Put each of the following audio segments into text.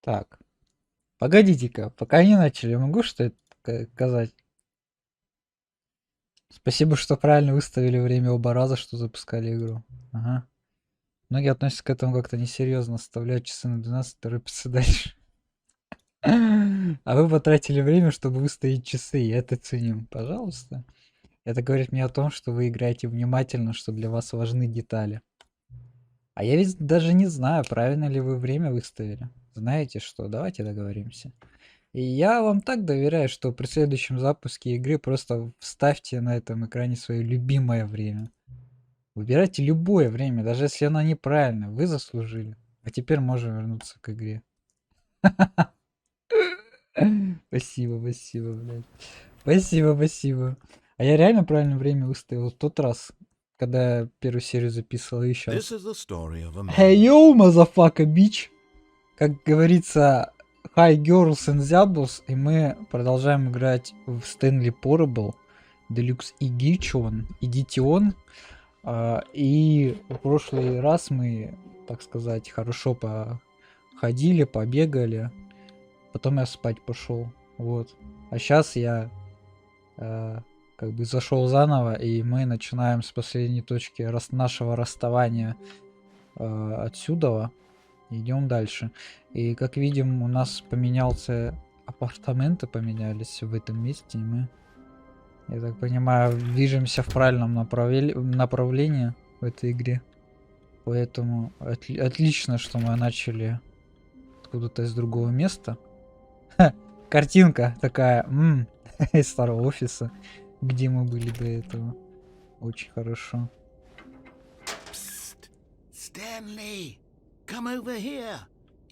Так, погодите-ка, пока не начали, могу что-то сказать? Спасибо, что правильно выставили время оба раза, что запускали игру. Ага. Многие относятся к этому как-то несерьезно, оставляют часы на 12, торопятся дальше. А вы потратили время, чтобы выставить часы, и это ценим. Пожалуйста. Это говорит мне о том, что вы играете внимательно, что для вас важны детали. А я ведь даже не знаю, правильно ли вы время выставили. Знаете что, давайте договоримся. И я вам так доверяю, что при следующем запуске игры просто вставьте на этом экране свое любимое время. Выбирайте любое время, даже если оно неправильно, вы заслужили. А теперь можем вернуться к игре. Спасибо, спасибо, блядь. Спасибо, спасибо. А я реально правильно время выставил в тот раз, когда я первую серию записывал и сейчас. Hey yo, motherfucker, bitch! Как говорится, hi girls and zabbos, и мы продолжаем играть в Stanley Parable, Deluxe Edition. И в прошлый раз мы, так сказать, хорошо походили, побегали. Потом я спать пошел. Вот. А сейчас я как бы зашел заново, и мы начинаем с последней точки нашего расставания отсюда. Идем дальше. И как видим, у нас апартаменты поменялись в этом месте, и мы, я так понимаю, движемся в правильном направлении в этой игре. Поэтому отлично, что мы начали откуда-то из другого места. Картинка такая из старого офиса, где мы были до этого. Очень хорошо. Stanley, come over here.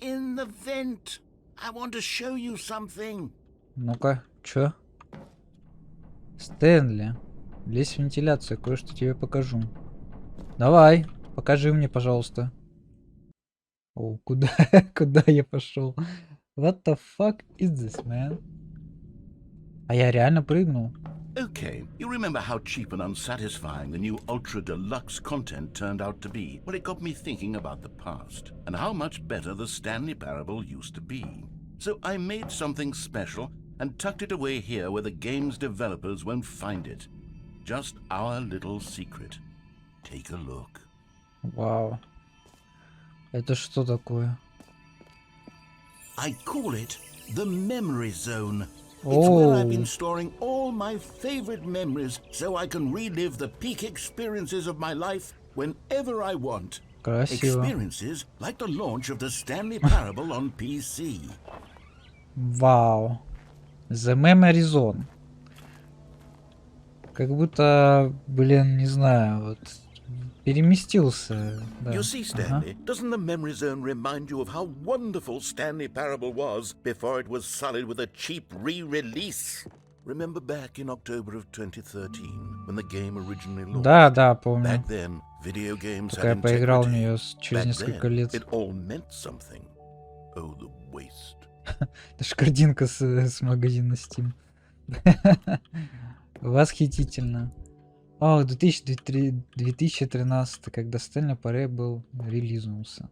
In the vent. I want to show you something. Ну-ка, чё? Стэнли, лезь в вентиляцию, кое-что тебе покажу. Давай, покажи мне, пожалуйста. О, куда, куда я пошел? What the fuck is this, man? А я реально прыгнул. Okay, you remember how cheap and unsatisfying the new Ultra Deluxe content turned out to be? Well, it got me thinking about the past and how much better the Stanley Parable used to be. So I made something special and tucked it away here where the game's developers won't find it. Just our little secret. Take a look. Вау. Это что такое? I call it the Memory Zone. It's where I've been storing all my favorite memories so I can relive the peak experiences of my life whenever I want. Красиво. Experiences like the launch of the Stanley Parable on PC. Вау. The Memory Zone. Как будто, блин, не знаю, вот переместился. Да. You see, Stanley, doesn't the Memory Zone remind you of how wonderful Stanley Parable was before it was sullied with a cheap re-release? Remember back in October of 2013 when the game originally launched? Да, помню. Back then, video games Только had я поиграл в integrity. нее через Back несколько then, лет. it all meant something. Oh, the waste. Это ж картинка с магазина Steam. Восхитительно. О, 2013, когда Stanley Parable был релизнулся.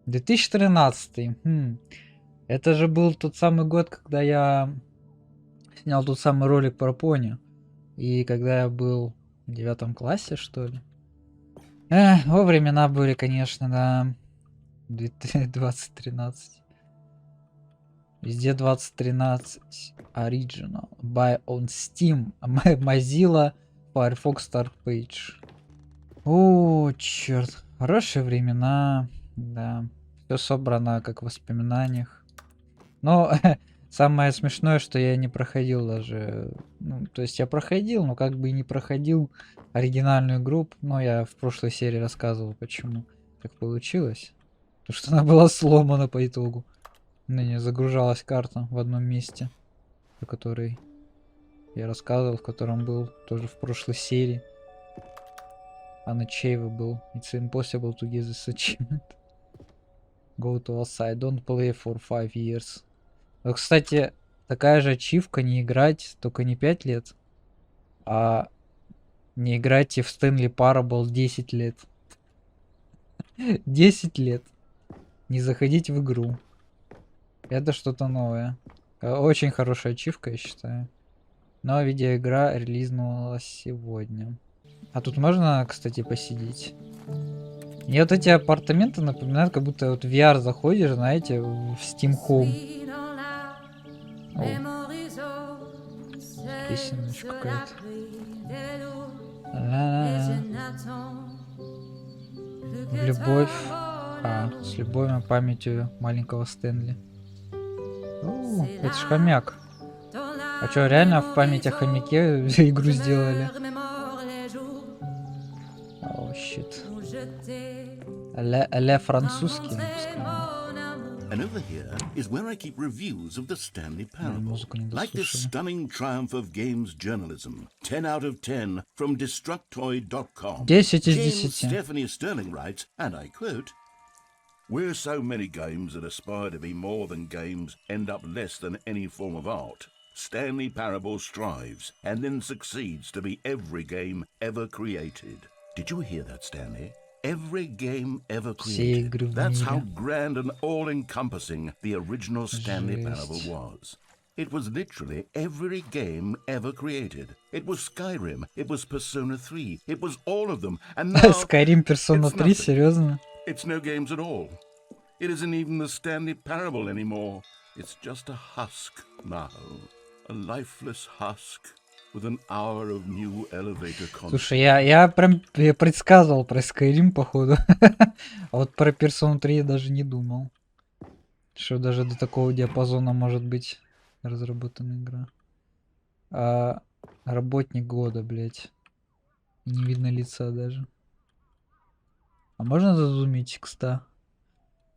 2013. Это же был тот самый год, когда я снял тот самый ролик про пони. И когда я был в 9 классе, что ли. Во времена были, конечно, да. 2013. Везде 2013. Original. Buy on Steam. Mozilla Firefox Start Page. О, черт. Хорошие времена. Да. Все собрано как в воспоминаниях. Но самое смешное, что я не проходил даже. Ну, то есть я проходил, но как бы и не проходил оригинальную игру. Но я в прошлой серии рассказывал, почему так получилось. Потому что она была сломана по итогу. Не загружалась карта в одном месте, о которой я рассказывал, в котором был тоже в прошлой серии. Unachievable. It's impossible to get this achievement. Go to outside. Don't play for 5 years. Но, кстати, такая же ачивка не играть только не 5 лет, а не играйте в Stanley Parable 10 лет. 10 лет. Не заходить в игру. Это что-то новое. Очень хорошая ачивка, я считаю. Но видеоигра релизнулась сегодня. А тут можно, кстати, посидеть? Мне вот эти апартаменты напоминают, как будто вот в VR заходишь, знаете, в Steam Home. О, песня ночь какая-то. В любовь. С любовью, памятью маленького Стэнли. О, это ж хомяк. А что, реально в память о хомяке игру сделали? О, щит. А-ля французский, пускай. And over here is where I keep reviews of the Stanley Parable. Like this stunning triumph of games journalism. 10 out of 10 from Destructoid.com. 10 из James 10. Stephanie Sterling writes, and I quote, "Where so many games that aspire to be more than games end up less than any form of art, Stanley Parable strives and then succeeds to be every game ever created." Did you hear that, Stanley? Every game ever created. That's how grand and all-encompassing the original Stanley Parable was. It was literally every game ever created. It was Skyrim, it was Persona 3, it was all of them. And now Skyrim, Persona 3, серьезно? It's no games at all. It isn't even the Stanley Parable anymore. It's just a husk now. A lifeless husk. With an hour of new elevator content. Слушай, я предсказывал про Skyrim, походу. А вот про Persona 3 я даже не думал. Что даже до такого диапазона может быть разработана игра. Работник года, блять. Не видно лица даже. А можно зазумить X-то?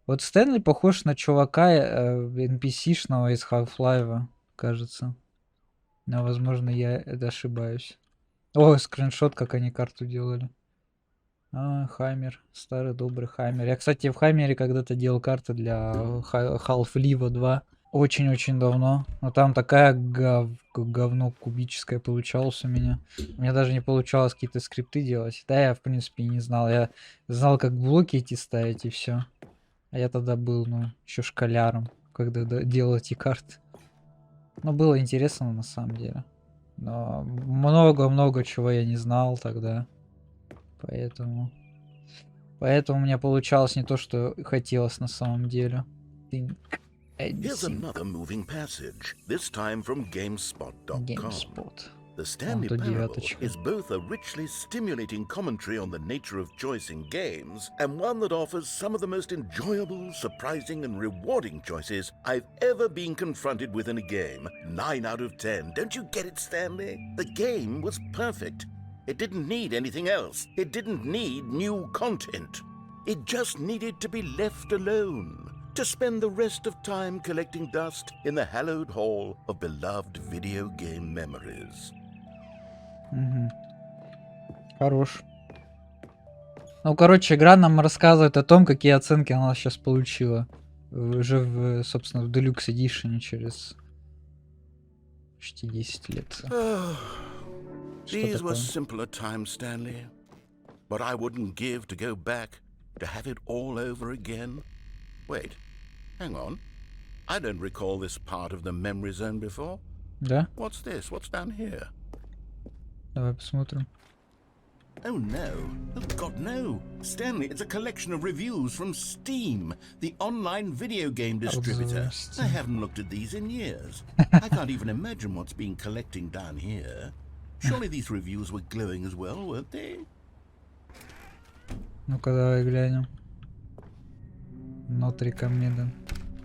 Вот Стэнли похож на чувака NPC-шного из Half-Life, кажется. Но, возможно, я ошибаюсь. О, скриншот, как они карту делали. Хаммер. Старый добрый Хаммер. Я, кстати, в Хаммере когда-то делал карты для Half-Life 2. Очень-очень давно. Но там такая говно кубическое получалось у меня. У меня даже не получалось какие-то скрипты делать. Да, я, в принципе, не знал. Я знал, как блоки эти ставить, и все. А я тогда был, еще школяром, когда делал эти карты. Ну, было интересно на самом деле. Но много-много чего я не знал тогда. Поэтому у меня получалось не то, что хотелось на самом деле. Here's another moving passage, this time from GameSpot.com. The Stanley Parable is both a richly stimulating commentary on the nature of choice in games and one that offers some of the most enjoyable, surprising and rewarding choices I've ever been confronted with in a game. 9 out of 10. Don't you get it, Stanley? The game was perfect. It didn't need anything else. It didn't need new content. It just needed to be left alone. To spend the rest of time collecting dust in the hallowed hall of beloved video game memories. Хорош. Ну, короче, игра нам рассказывает о том, какие оценки она сейчас получила. Уже, собственно, в Deluxe Edition через почти 10 лет. These were simpler times, Stanley. But I wouldn't give to go back to have it all over again. Wait, hang on. I don't recall this part of the memory zone before. Да? What's this? What's down here? Давай посмотрим. Oh no. Oh God, no. Stanley, it's a collection of reviews from Steam, the online video game distributor. I haven't looked at these in years. I can't even imagine what's been collecting down here. Surely these reviews were glowing as well, weren't they? Ну-ка, давай глянем. Not recommended.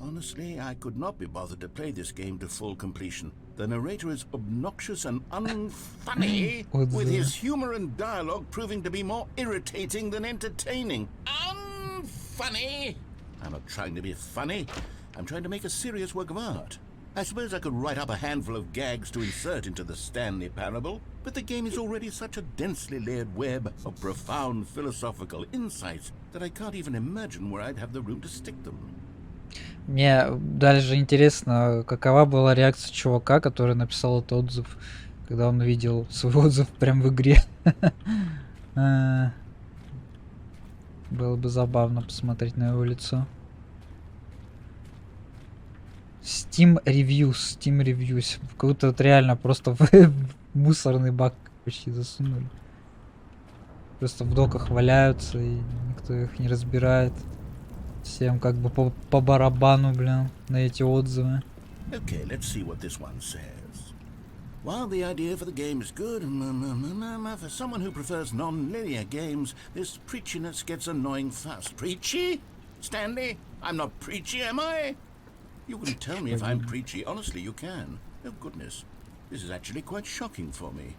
Honestly, I could not be bothered to play this game to full completion. The narrator is obnoxious and unfunny, with his humor and dialogue proving to be more irritating than entertaining. Unfunny! I'm not trying to be funny. I'm trying to make a serious work of art. I suppose I could write up a handful of gags to insert into the Stanley Parable, but the game is already such a densely layered web of profound philosophical insights that I can't even imagine where I'd have the room to stick them. Мне дальше интересно, какова была реакция чувака, который написал этот отзыв, когда он увидел свой отзыв прям в игре. Было бы забавно посмотреть на его лицо. Steam Reviews. Как-то вот реально просто в мусорный бак почти засунули. Просто в доках валяются, и никто их не разбирает. Всем как бы по барабану, блин, на эти отзывы. Okay, let's see what this one says. While the idea for the game is good, for someone who prefers non-linear games, this preachiness gets annoying fast. Preachy? Stanley? I'm not preachy, am I? You can tell me if I'm preachy. Honestly, you can. Oh, goodness. This is actually quite shocking for me.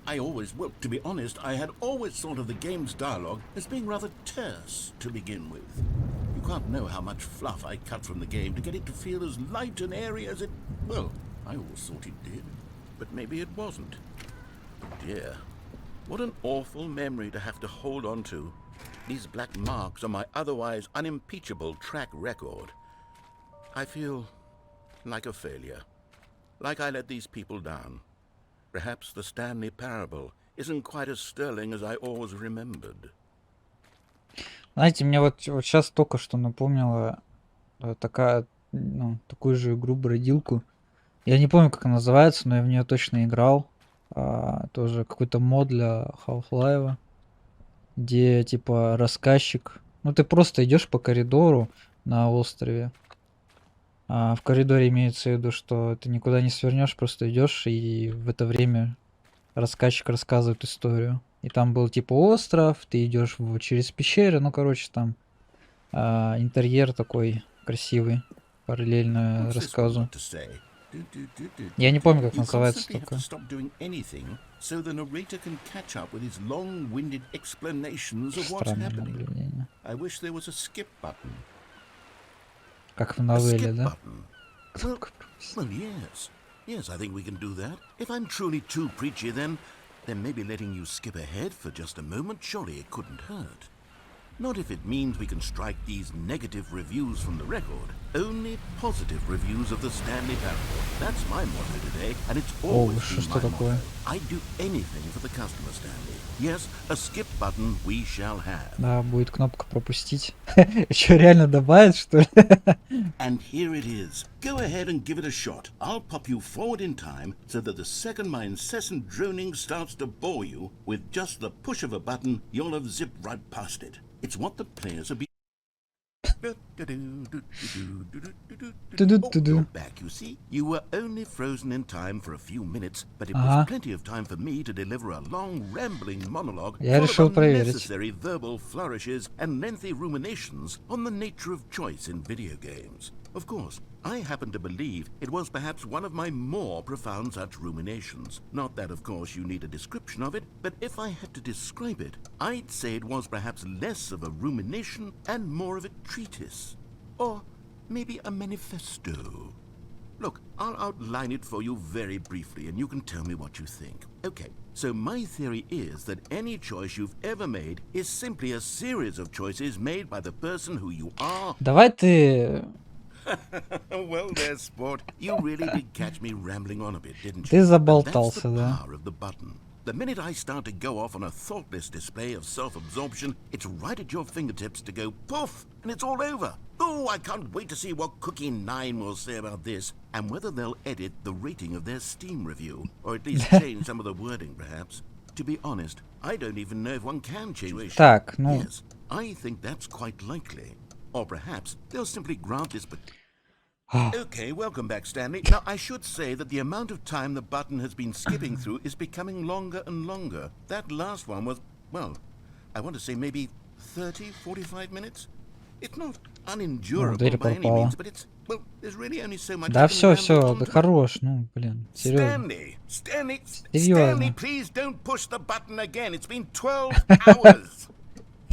Well, to be honest, I had always thought of the game's dialogue as being rather terse to begin with. You can't know how much fluff I cut from the game to get it to feel as light and airy as it... Well, I always thought it did. But maybe it wasn't. Oh dear. What an awful memory to have to hold on to. These black marks on my otherwise unimpeachable track record. I feel like a failure. Like I let these people down. Perhaps the Stanley parable isn't quite as sterling as I always remembered. Знаете, мне вот сейчас только что напомнила такую же игру бродилку. Я не помню, как она называется, но я в нее точно играл. Тоже какой-то мод для Half-Life, где типа рассказчик. Ну, ты просто идешь по коридору на острове. В коридоре имеется в виду, что ты никуда не свернешь, просто идешь, и в это время рассказчик рассказывает историю. И там был типа остров, ты идешь через пещеры, ну, короче, там интерьер такой красивый, параллельно рассказу. Я не помню, как называется только. Странное наблюдение. Как в новелле, да? Well, yes. Yes, I think we can do that. If I'm truly too preachy, then maybe letting you skip ahead for just a moment, surely it couldn't hurt. Not if it means we can strike these negative reviews from the record. Only positive reviews of the Stanley parable. That's my motto today, and it's always been my motto. I'd do anything for the customer, Stanley. Yes, a skip button we shall have. Да, будет кнопка пропустить. Что, реально добавить, что ли? And here it is. Go ahead and give it a shot. I'll pop you forward in time so that the second my incessant droning starts to bore you, with just the push of a button, you'll have zipped right past it. It's what the players have been... You're back, you see. You were only frozen in time for a few minutes, but it was plenty of time for me to deliver a long, rambling monologue full of unnecessary verbal flourishes and lengthy ruminations on the nature of choice in video games. Of course, I happen to believe it was perhaps one of my more profound such ruminations. Not that, of course, you need a description of it, but if I had to describe it, I'd say it was perhaps less of a rumination and more of a treatise. Or maybe a manifesto. Look, I'll outline it for you very briefly, and you can tell me what you think. Okay, so my theory is that any choice you've ever made is simply a series of choices made by the person who you are. Давай ты... Well there, sport. You really did catch me rambling on a bit, didn't you? Ты заболтался, да. That's the power of the button. The minute I start to go off on a thoughtless display of self-absorption, it's right at your fingertips to go poof, and it's all over. Oh, I can't wait to see what Cookie9 will say about this, and whether they'll edit the rating of their Steam review, or at least change some of the wording, perhaps. To be honest, I don't even know if one can change. Так, ну... Yes, I think that's quite likely. Or perhaps they'll simply grant this... Okay, welcome back, Stanley. Now, I should say that the amount of time the button has been skipping through is becoming longer and longer. That last one was, well, I want to say maybe 30, 45 minutes? It's not unendurable by any means, but it's, well, there's really only so much... Да все, да хорош, ну, блин, серьезно. Stanley, please don't push the button again. It's been 12 hours.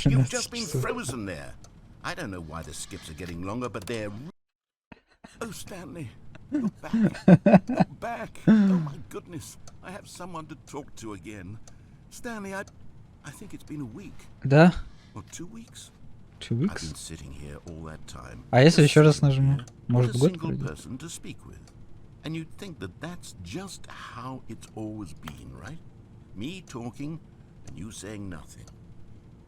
You've just been frozen there. I don't know why the skips are getting longer, but they're... Oh, Stanley, you're back. You're back. Oh, my goodness. I have someone to talk to again. Stanley, I think it's been a week. Да? Or 2 weeks? 2 I've weeks? been sitting here all that time. А если еще раз нажму? Может, год single пройдет? person to speak with. And you'd think that that's just how it's always been, right? Me talking and you saying nothing.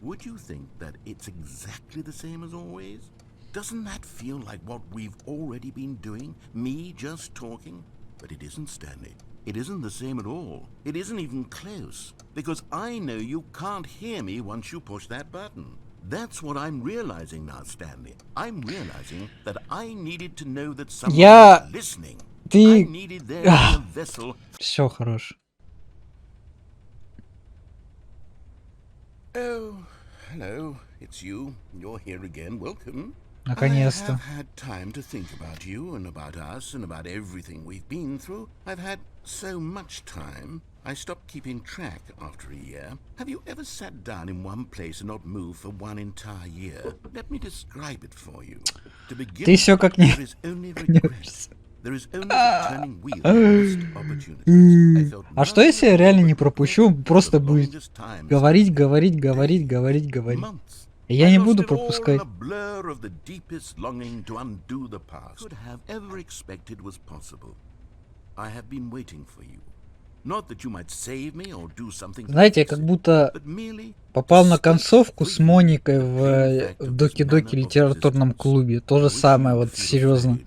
Would you think that it's exactly the same as always? Doesn't that feel like what we've already been doing? Me just talking? But it isn't, Stanley. It isn't the same at all. It isn't even close. Because I know you can't hear me once you push that button. That's what I'm realizing now, Stanley. I'm realizing that I needed to know that someone was listening. I needed there to be a vessel. Все, хорош. Oh, hello. It's you. You're here again. Welcome. Наконец-то. I've had time to think about you and about us and about everything we've been through. I've had so much time. I stopped keeping track after a year. Have you ever sat down in one place and not moved for one entire year? Let me describe it for you. To begin Ты все как не... there is only regret. There is only the turning wheel of missed opportunities. I felt А что если я реально не nothing пропущу? Он просто будет говорить. months. И я I не lost буду it all пропускать. in a blur of the deepest longing to undo the past. Could have ever expected was possible. I have been waiting for you. Not that you might save me or do something. Знаете, я как будто попал на концовку с Моникой в Доки-Доки литературном клубе. То же самое, вот серьезно.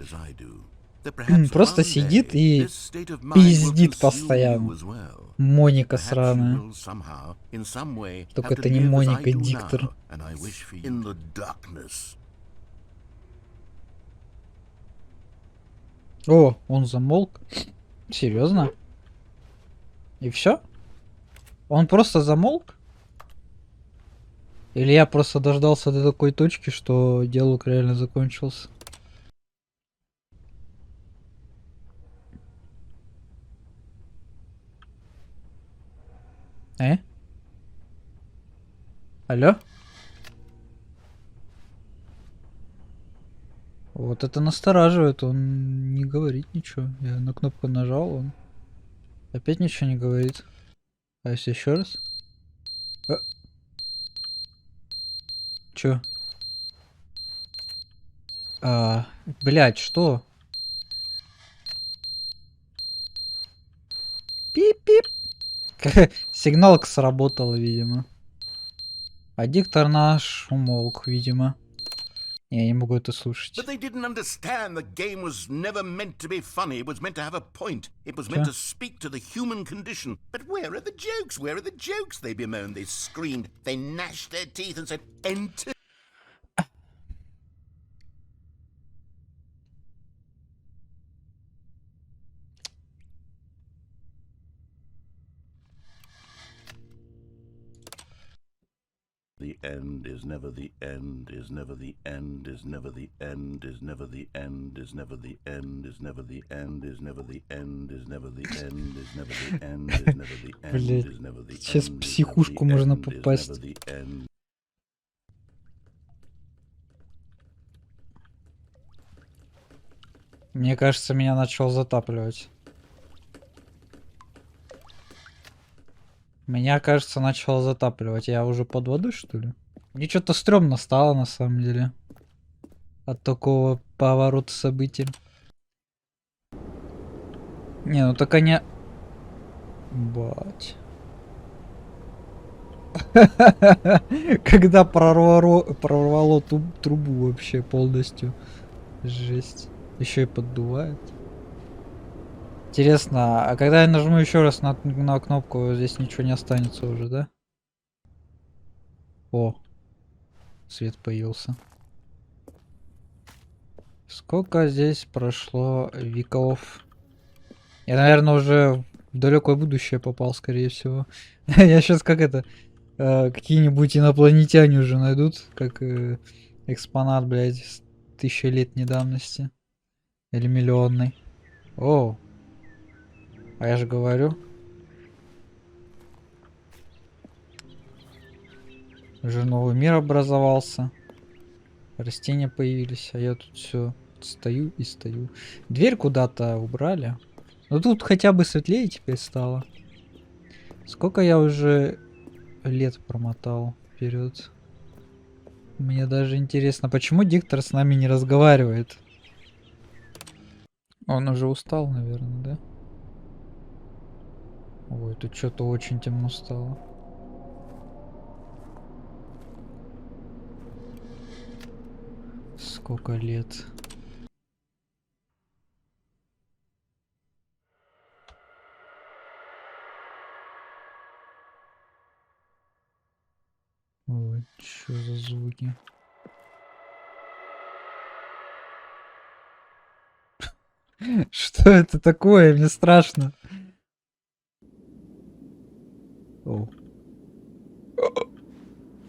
Просто сидит и пиздит постоянно. Моника сраная. Только это не Моника, диктор. О, он замолк. Серьезно? И все? Он просто замолк? Или я просто дождался до такой точки, что диалог реально закончился? Алло? Вот это настораживает, он не говорит ничего. Я на кнопку нажал, он опять ничего не говорит. А если еще раз? Чё? Блять, что? Пип-пип. Сигналка сработала, видимо. А диктор наш умолк, видимо. Я не могу это слушать. But they didn't understand the game was never meant to be funny. It was meant to have a point. It was meant to speak to the human condition. But where are the jokes? Where are the jokes? They bemoaned, they screamed, they gnashed their teeth and said, enter. The end is never the end, is never the end, is never the end, is never the end, is never the end, is never the end, is never the end, is never the end, is never the end, is never the end, is never the end. Сейчас в психушку можно попасть. Мне кажется, меня начал затапливать. Меня, кажется, начало затапливать. Я уже под водой, что ли? Мне что-то стрёмно стало, на самом деле. От такого поворота событий. Не, ну так они... Бать. Когда прорвало трубу вообще полностью. Жесть. Еще и поддувает. Интересно, а когда я нажму еще раз на кнопку, здесь ничего не останется уже, да? О, свет появился. Сколько здесь прошло веков? Я, наверное, уже в далекое будущее попал, скорее всего. Я сейчас как это... какие-нибудь инопланетяне уже найдут, как экспонат, блядь, с 1000-летней давности. Или миллионной. О! А я же говорю. Уже новый мир образовался. Растения появились, а я тут все стою и стою. Дверь куда-то убрали. Но тут хотя бы светлее теперь стало. Сколько я уже лет промотал вперед. Мне даже интересно, почему диктор с нами не разговаривает? Он уже устал, наверное, да? Ой, тут что-то очень темно стало. Сколько лет? Ой, что за звуки? Что это такое? Мне страшно. О.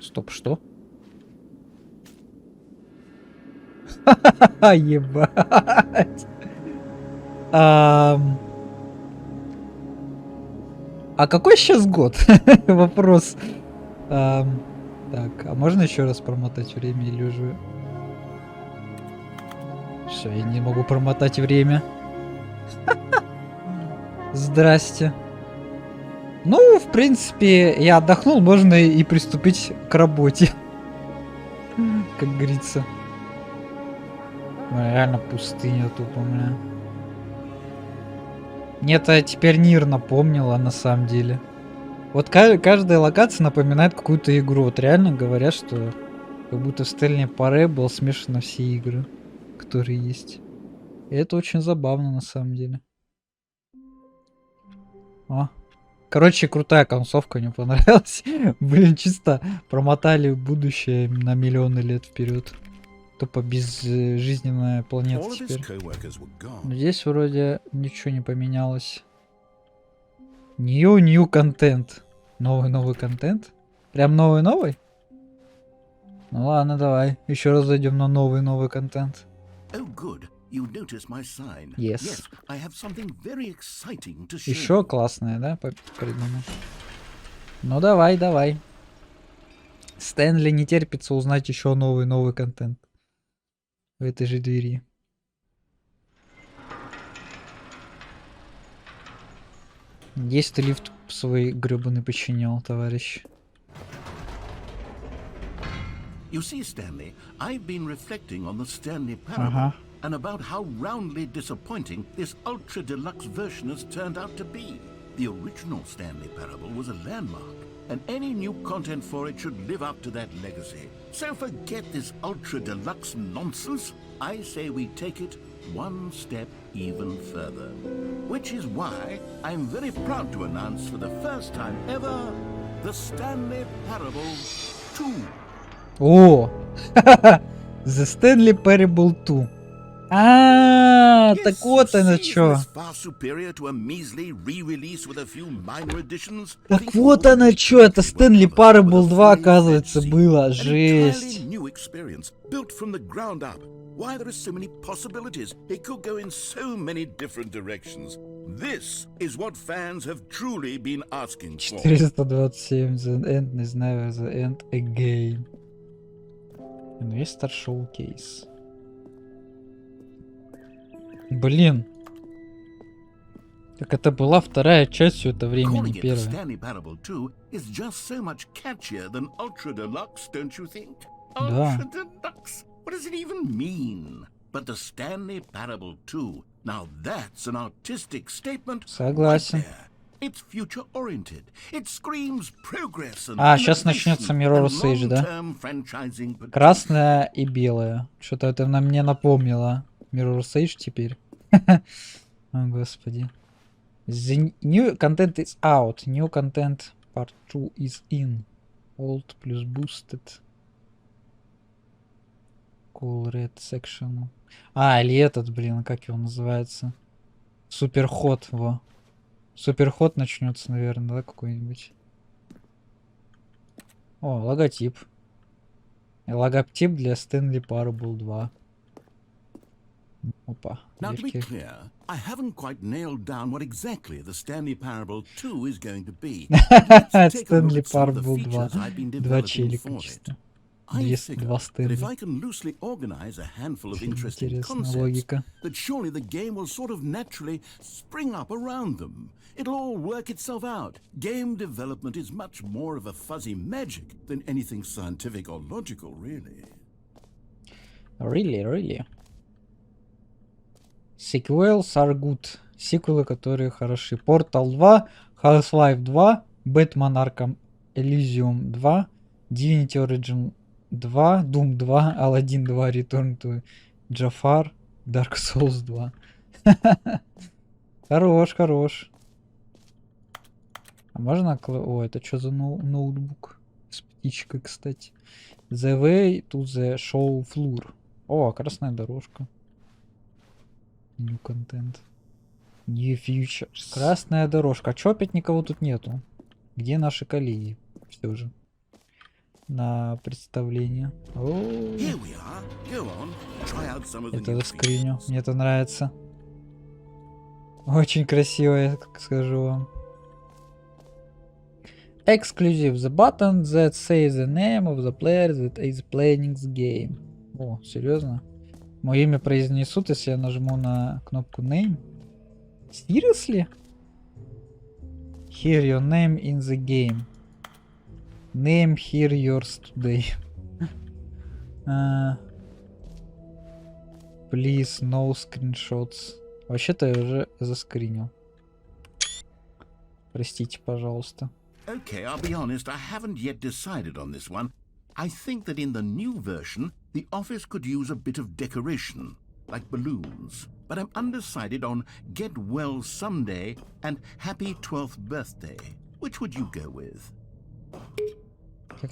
Стоп, что? Ха-ха-ха, ебать. А какой сейчас год? Вопрос. Так, а можно еще раз промотать время или уже... Все, я не могу промотать время. Здрасте. Ну, в принципе, я отдохнул, можно и приступить к работе. Как говорится. Реально пустыня тупо, бля. Мне это теперь Нир напомнила, на самом деле. Вот каждая локация напоминает какую-то игру. Вот реально говорят, что как будто в Stanley Parable смешаны все игры, которые есть. И это очень забавно, на самом деле. О. Короче, крутая концовка, мне понравилась. Блин, чисто промотали будущее на миллионы лет вперед. Тупо безжизненная планета теперь. Но здесь вроде ничего не поменялось. New контент. Новый контент? Прям новый? Ну ладно, давай. Еще раз зайдем на новый контент. Yes. Еще классное, да, придумал? Ну давай. Стэнли не терпится узнать еще новый контент. В этой же двери. Есть ты лифт свой гребаный починил, товарищ. You see, Stanley, I've been reflecting on the Stanley Parable and about how roundly disappointing this ultra deluxe version has turned out to be. The original Stanley Parable was a landmark, and any new content for it should live up to that legacy. So forget this ultra deluxe nonsense. I say we take it one step even further. Which is why I'm very proud to announce for the first time ever the Stanley Parable 2. О! The Stanley Parable 2. Так вот оно чё. Так вот оно чё, это Stanley Parable 2, оказывается, было. Жесть. Why there are so many possibilities. It could go in so many different directions. This is what fans have truly been asking for. 427. The end is never the end again. Investor Showcase. Блин. Так это была вторая часть все это время, не первая. Stanley Parable 2 is just so much catchier than Ultra Deluxe, don't you think? Да. Ultra Deluxe. What does it even mean? But the Stanley Parable 2, now that's an artistic statement. Согласен. Right there. It's future-oriented. It screams progress and сейчас начнется Mirror's Edge, да? Красная и белая. Что-то это на мне напомнило. Mirror's Edge теперь. О, господи. The new content is out. New content part 2 is in. Old плюс boosted. Cool red section. Или этот, блин, как его называется? Суперход, во. Суперход начнется, наверное, да, какой-нибудь. О, логотип. Логотип для Stanley Parable 2. Опа. Now, to be clear, I haven't quite nailed down what exactly the Stanley Parable 2 is going to be. Stanley Parable 2. Два челика чисто. Два Стэнли. If I can loosely organize a handful of interesting concepts, that surely the game will sort of naturally spring up around them. It'll all work itself out. Game development is much more of a fuzzy magic than anything scientific or logical, really. Really? Sequels are good. Сиквелы, которые хороши. Portal 2, Half-Life 2, Batman Arkham Elysium 2, Divinity Origin 2, Doom 2, Aladdin 2, Return to Jafar, Dark Souls 2. Хорош, хорош. А можно... О, это что за ноутбук? С птичкой, кстати. The way to the show floor. О, красная дорожка. New content. New features. Красная дорожка. А чё опять никого тут нету? Где наши коллеги? Все же. На представление. Это скриню. Мне это нравится. Очень красиво, я скажу вам. Exclusive. The button that says the name of the player that is playing the game. О, серьезно? Мое имя произнесут, если я нажму на кнопку name? Seriously? Hear your name in the game. Name here yours today. Please no screenshots. Вообще-то я уже заскринил. Простите, пожалуйста. Okay, I'll be honest, I haven't yet decided on this one. I think that in the new version, the office could use a bit of decoration, like balloons. But I'm undecided on Get Well Someday and Happy 12th Birthday. Which would you go with?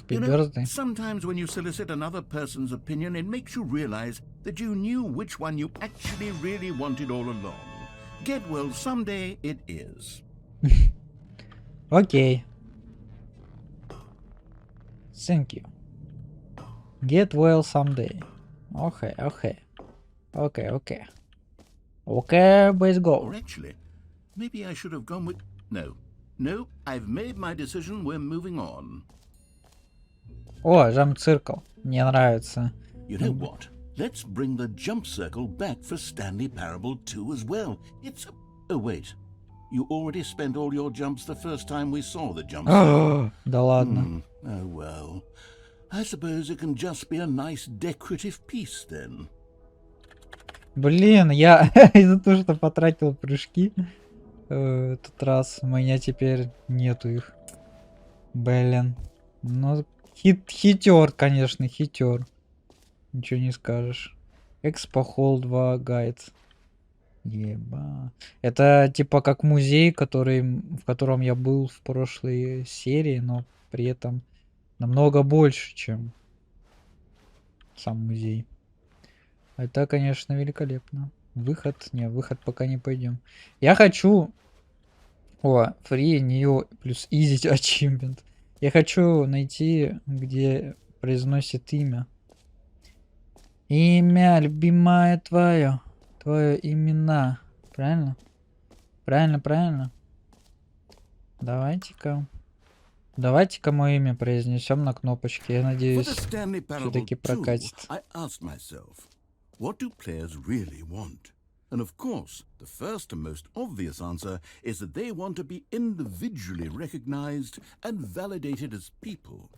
You know, sometimes when you solicit another person's opinion, it makes you realize that you knew which one you actually really wanted all along. Get Well Someday it is. Okay. Thank you. Get well someday. Okay, okay. Okay, okay. Okay, boys go. Or actually, maybe I should have gone with... No. No, I've made my decision, we're moving on. О, jump circle. Мне нравится. You know what? Let's bring the jump circle back for Stanley Parable 2 as well. It's a... Oh, wait. You already spent all your jumps the first time we saw the jump circle. Да ладно. Oh, well. I suppose it can just be a nice decorative piece then. Блин, я из-за того, что потратил прыжки этот раз, у меня теперь нету их. Блин. Ну, хитер, конечно, хитер. Ничего не скажешь. Expo Hall 2 гайд. Еба. Это типа как музей, в котором я был в прошлой серии, но при этом намного больше, чем сам музей. Это, конечно, великолепно. Выход? Не, выход пока не пойдем. Я хочу... О, free, new, плюс easy achievement. Я хочу найти, где произносит имя. Имя, любимое твое. Твое имена. Правильно? Правильно, правильно. Давайте-ка. Давайте-ка мое имя произнесем на кнопочке. Я надеюсь, все-таки прокатит. What do players really want? And of course, the first and most obvious answer is that they want to be individually recognized and validated as people.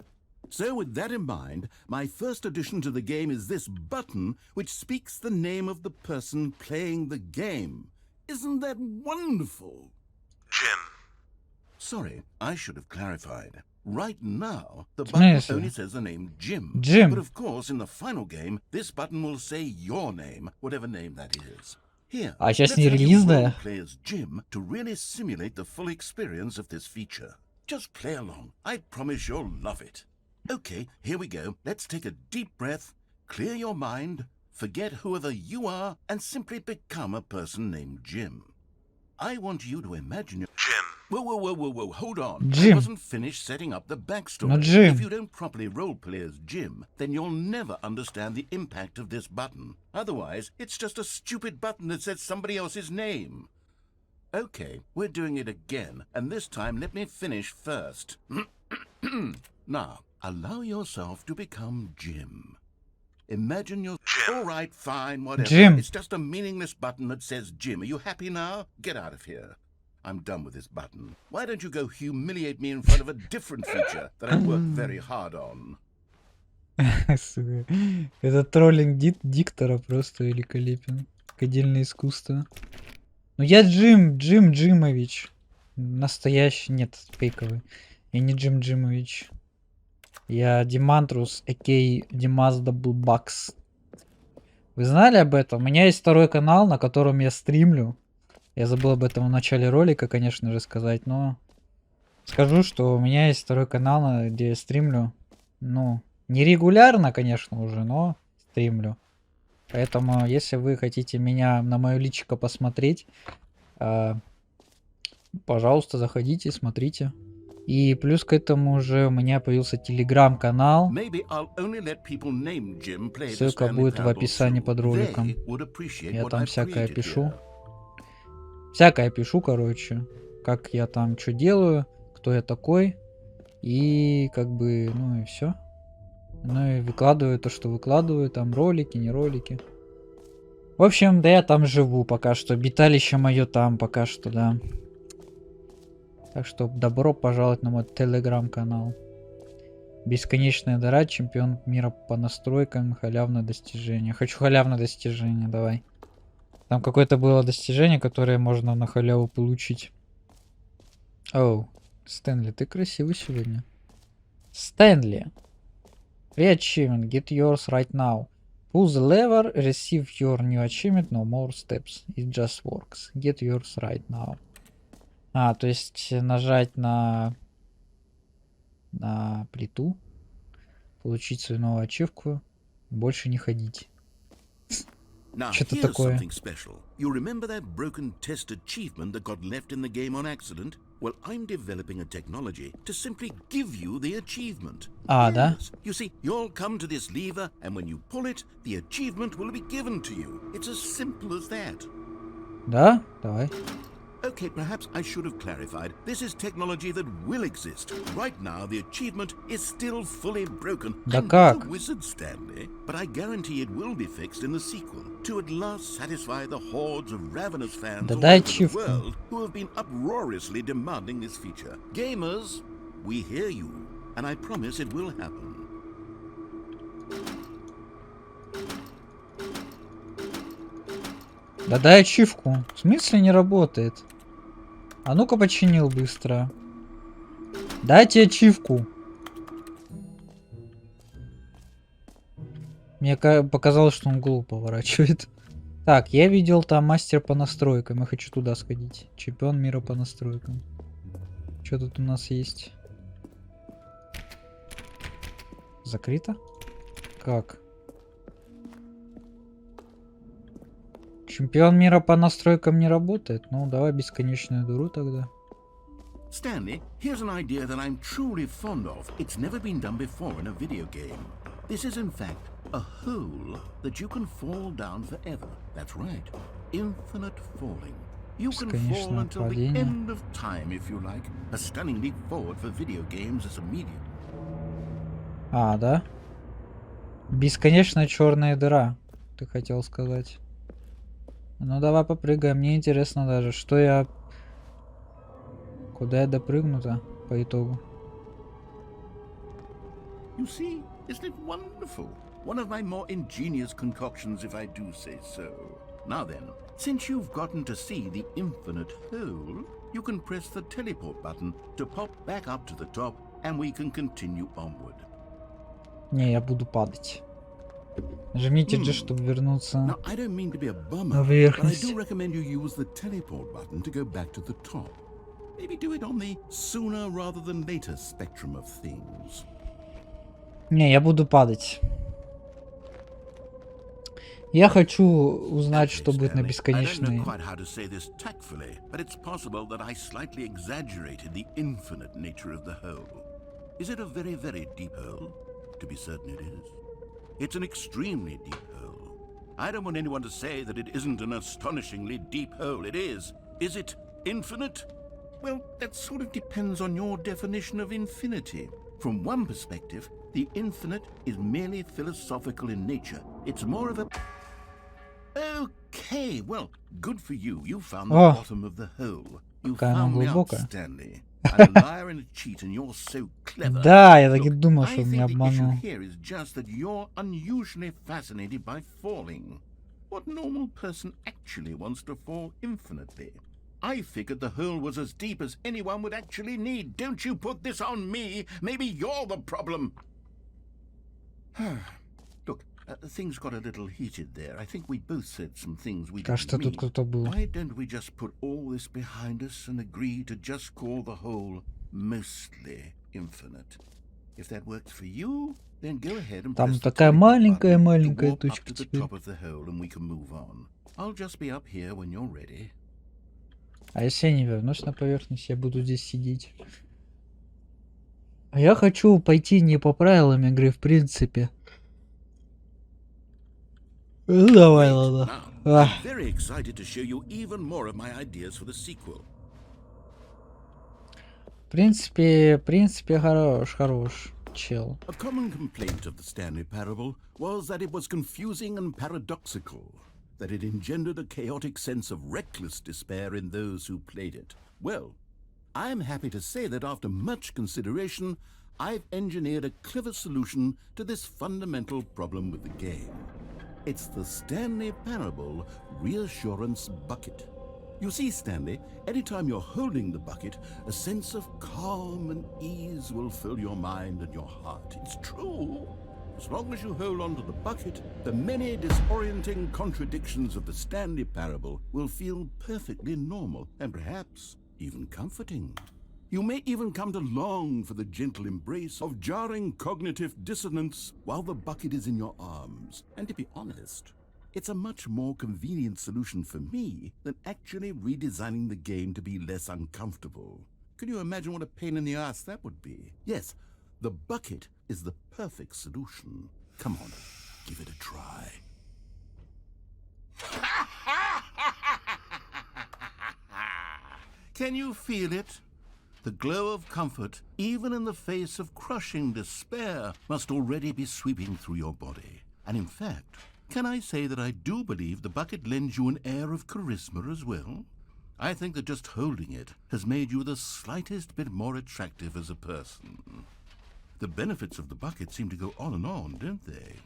So with that in mind, my first addition to the game is this button which speaks the name of the person playing the game. Isn't that wonderful? Jim. Sorry, I should have clarified. Right now, the button only says the name Jim. But of course, in the final game, this button will say your name, whatever name that is. Here, let's have the player's Jim to really simulate the full experience of this feature. Just play along. I promise you'll love it. Okay, here we go. Let's take a deep breath, clear your mind, forget whoever you are, and simply become a person named Jim. I want you to imagine your... Jim. Whoa, hold on. Jim. I wasn't finished setting up the backstory. No, Jim. If you don't properly roleplay as Jim, then you'll never understand the impact of this button. Otherwise, it's just a stupid button that says somebody else's name. Okay, we're doing it again, and this time let me finish first. Now, allow yourself to become Jim. Imagine you're... Jim. All right, fine, whatever. Jim. It's just a meaningless button that says Jim. Are you happy now? Get out of here. I'm done with this button. Why don't you go humiliate me in front of a different feature that I worked very hard on? Это троллинг диктора просто великолепен. Кадильное искусство. Ну я Джимович. Настоящий, нет, фейковый. Я не Джимович. Я Dimantrus, а.к.а. Dimas Double Bucks. Вы знали об этом? У меня есть второй канал, на котором я стримлю. Я забыл об этом в начале ролика, конечно же, сказать, но... Скажу, что у меня есть второй канал, где я стримлю. Ну, не регулярно, конечно, уже, но стримлю. Поэтому, если вы хотите меня на мое личико посмотреть, пожалуйста, заходите, смотрите. И плюс к этому уже у меня появился телеграм-канал. Ссылка будет в описании под роликом. Я там всякое пишу. Всякое пишу, короче. Как я там что делаю, кто я такой. И как бы, ну и все. Ну и выкладываю то, что выкладываю. Там ролики, не ролики. В общем, да я там живу пока что. Обиталище мое там пока что, да. Так что добро пожаловать на мой телеграм-канал. Бесконечная дыра, чемпион мира по настройкам, халявное достижение. Хочу халявное достижение, давай. Там какое-то было достижение, которое можно на халяву получить. Оу, Стэнли, ты красивый сегодня. Стэнли. Free achievement, get yours right now. Pull the lever, receive your new achievement, no more steps. It just works. Get yours right now. То есть нажать на плиту, получить свою новую ачивку, больше не ходить. Что-то такое. You remember that broken test achievement that got left in the game on accident? Well, I'm developing a technology to simply give you the achievement. Да? You see, you'll come to this lever, and when you pull it, the achievement will be given to you. It's as simple as that. Да? Давай. Okay, perhaps I should have clarified. This is technology that will exist. Right now, the achievement is still fully broken. Да I'm как? not a wizard, Stanley, but I guarantee it will be fixed in the sequel to at last satisfy the hordes of ravenous fans all over the world who have been uproariously demanding this feature. Gamers, we hear you, and I promise it will happen. Да дай ачивку. В смысле не работает? А ну-ка починил быстро. Дайте ачивку. Мне показалось, что он голову поворачивает. Так, я видел там мастер по настройкам. Я хочу туда сходить. Чемпион мира по настройкам. Что тут у нас есть? Закрыто? Как? Чемпион мира по настройкам не работает. Ну, давай бесконечную дыру тогда. Stanley, here's an idea that I'm truly fond of. It's never been done before in a video game. This is in fact a hole that you can fall down forever. That's right. Infinite falling. You can fall until the end of time, if you like. A stunning leap forward for video games as a medium. Да? Бесконечная черная дыра, ты хотел сказать. Ну давай попрыгаем. Мне интересно даже, что я... Куда я допрыгну-то по итогу? You see, isn't it wonderful? One of my more ingenious concoctions, if I do say so. Now then, since you've gotten to see the infinite hole, you can press the teleport button to pop back up to the top, and we can continue onward. Не, я буду падать. Нажмите G, чтобы вернуться Now, I don't mean to be a bummer, на but I поверхность. do recommend you use the teleport button to go back to the top. Maybe do it on the sooner rather than later spectrum of things. Не, я буду падать. Я хочу узнать, что будет на бесконечной. I don't know quite how to say this tactfully, but it's possible that I slightly exaggerated the infinite nature of the hole. Is it a very, very deep hole? To be certain it is. It's an extremely deep hole. I don't want anyone to say that it isn't an astonishingly deep hole. It is. Is it infinite? Well, that sort of depends on your definition of infinity. From one perspective, the infinite is merely philosophical in nature. It's more of a... Okay, well, good for you. You found the bottom of the hole. You found me out, Stanley. I'm a liar and a cheat, and you're so clever. Да, я так и думал, что меня обманул. I think the issue here is just that you're unusually fascinated by falling. What normal person actually wants to fall infinitely? I figured the hole was as deep as anyone would actually need. Don't you put this on me. Maybe you're the problem. Look, things got a little heated there. I think we both said some things we Кажется, didn't тут mean. кто-то был. Why don't we just put all this behind us and agree to just call the whole mostly infinite? If that works for you, then go ahead and Там press the такая teleport button маленькая to walk up точка to the теперь. top of the hole and we can move on. I'll just be up here when you're ready. А если я не вернусь на поверхность, я буду здесь сидеть. А я хочу пойти не по правилам игры, в принципе. Ну, давай, Great. ладно. Now, Ах. I'm very excited to show you even more of my ideas for the sequel. В принципе, хорош, чел. A common complaint of the Stanley Parable was that it was confusing and paradoxical, that it engendered a chaotic sense of reckless despair in those who played it. Well, I'm happy to say that after much consideration, I've engineered a clever solution to this fundamental problem with the game. It's the Stanley Parable Reassurance Bucket. You see, Stanley, anytime you're holding the bucket, a sense of calm and ease will fill your mind and your heart. It's true. As long as you hold on to the bucket, the many disorienting contradictions of the Stanley Parable will feel perfectly normal and perhaps even comforting. You may even come to long for the gentle embrace of jarring cognitive dissonance while the bucket is in your arms. And to be honest, it's a much more convenient solution for me than actually redesigning the game to be less uncomfortable. Can you imagine what a pain in the ass that would be? Yes, the bucket is the perfect solution. Come on, give it a try. Can you feel it? The glow of comfort, even in the face of crushing despair, must already be sweeping through your body. And in fact, can I say that I do believe the bucket lends you an air of charisma as well? I think that just holding it has made you the slightest bit more attractive as a person. The benefits of the bucket seem to go on, don't they?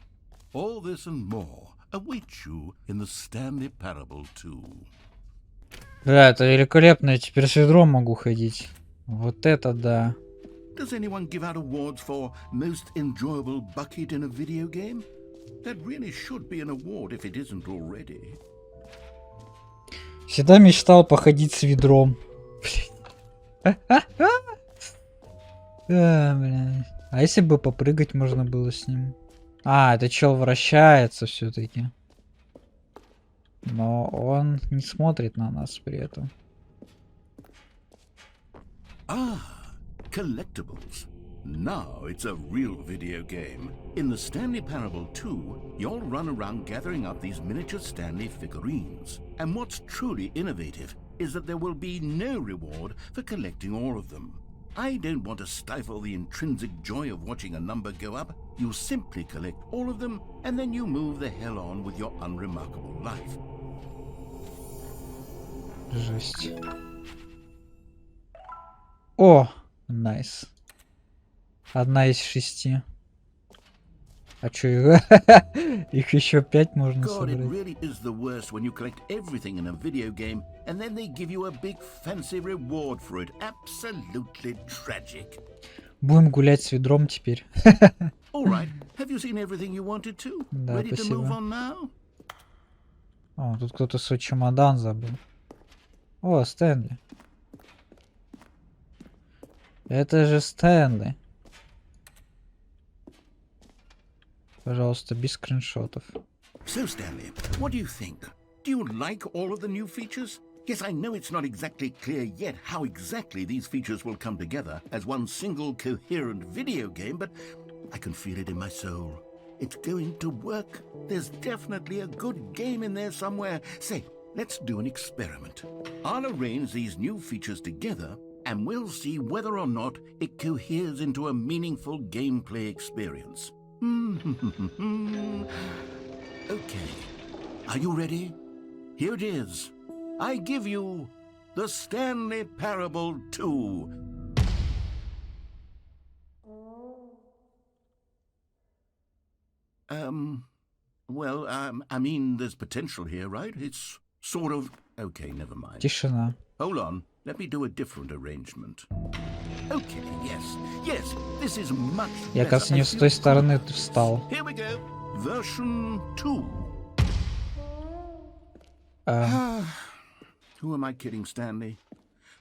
All this and more await you in the Stanley Parable 2. Да, это великолепно, я теперь с ведром могу ходить. Вот это да. Does anyone give out awards for most enjoyable bucket in a video game? That really should be an award if it isn't already. Всегда мечтал походить с ведром. Блин. А если бы попрыгать можно было с ним? А, это чел вращается все-таки. Но он не смотрит на нас при этом. Ah, collectibles. Now it's a real video game. In the Stanley Parable 2, you'll run around gathering up these miniature Stanley figurines. And what's truly innovative is that there will be no reward for collecting all of them. I don't want to stifle the intrinsic joy of watching a number go up. You simply collect all of them, and then you move the hell on with your unremarkable life. Жесть. О, найс. Одна из 6. А чё, их еще 5 можно God, it собрать. really is the worst when you collect everything in a video game and then they give you a big fancy reward for it. Absolutely tragic. Будем гулять с ведром теперь. All right, have you seen everything you wanted to? Да, Ready to спасибо. move on now? О, тут кто-то свой чемодан забыл. О, Стэнли. Это же Стэнли. Пожалуйста, без скриншотов. So, Stanley, what do you think? Do you like all of the new features? Yes, I know it's not exactly clear yet how exactly these features will come together as one single coherent video game, but I can feel it in my soul. It's going to work. There's definitely a good game in there somewhere. Say, let's do an experiment. I'll arrange these new features together and we'll see whether or not it coheres into a meaningful gameplay experience. Okay, are you ready? Here it is. I give you the Stanley Parable 2. I mean, there's potential here, right? It's sort of... Okay, never mind. Тишина. Hold on, let me do a different arrangement. Okay, yes, yes, this is much Я, better. кажется, не с той стороны встал. Here we go. Version 2. Who am I kidding, Stanley?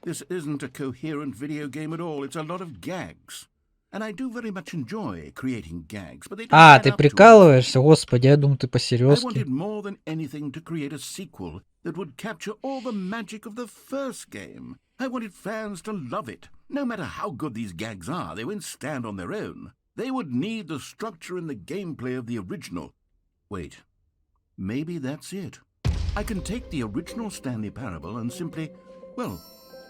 This isn't a coherent video game at all. It's a lot of gags. And I do very much enjoy creating gags, but they don't add Ты up to прикалываешься? Господи, я думал, ты I по-серьезки. wanted more than anything to create a sequel that would capture all the magic of the first game. I wanted fans to love it. No matter how good these gags are, they won't stand on their own. They would need the structure and the gameplay of the original. Wait, maybe that's it. I can take the original Stanley Parable and simply, well,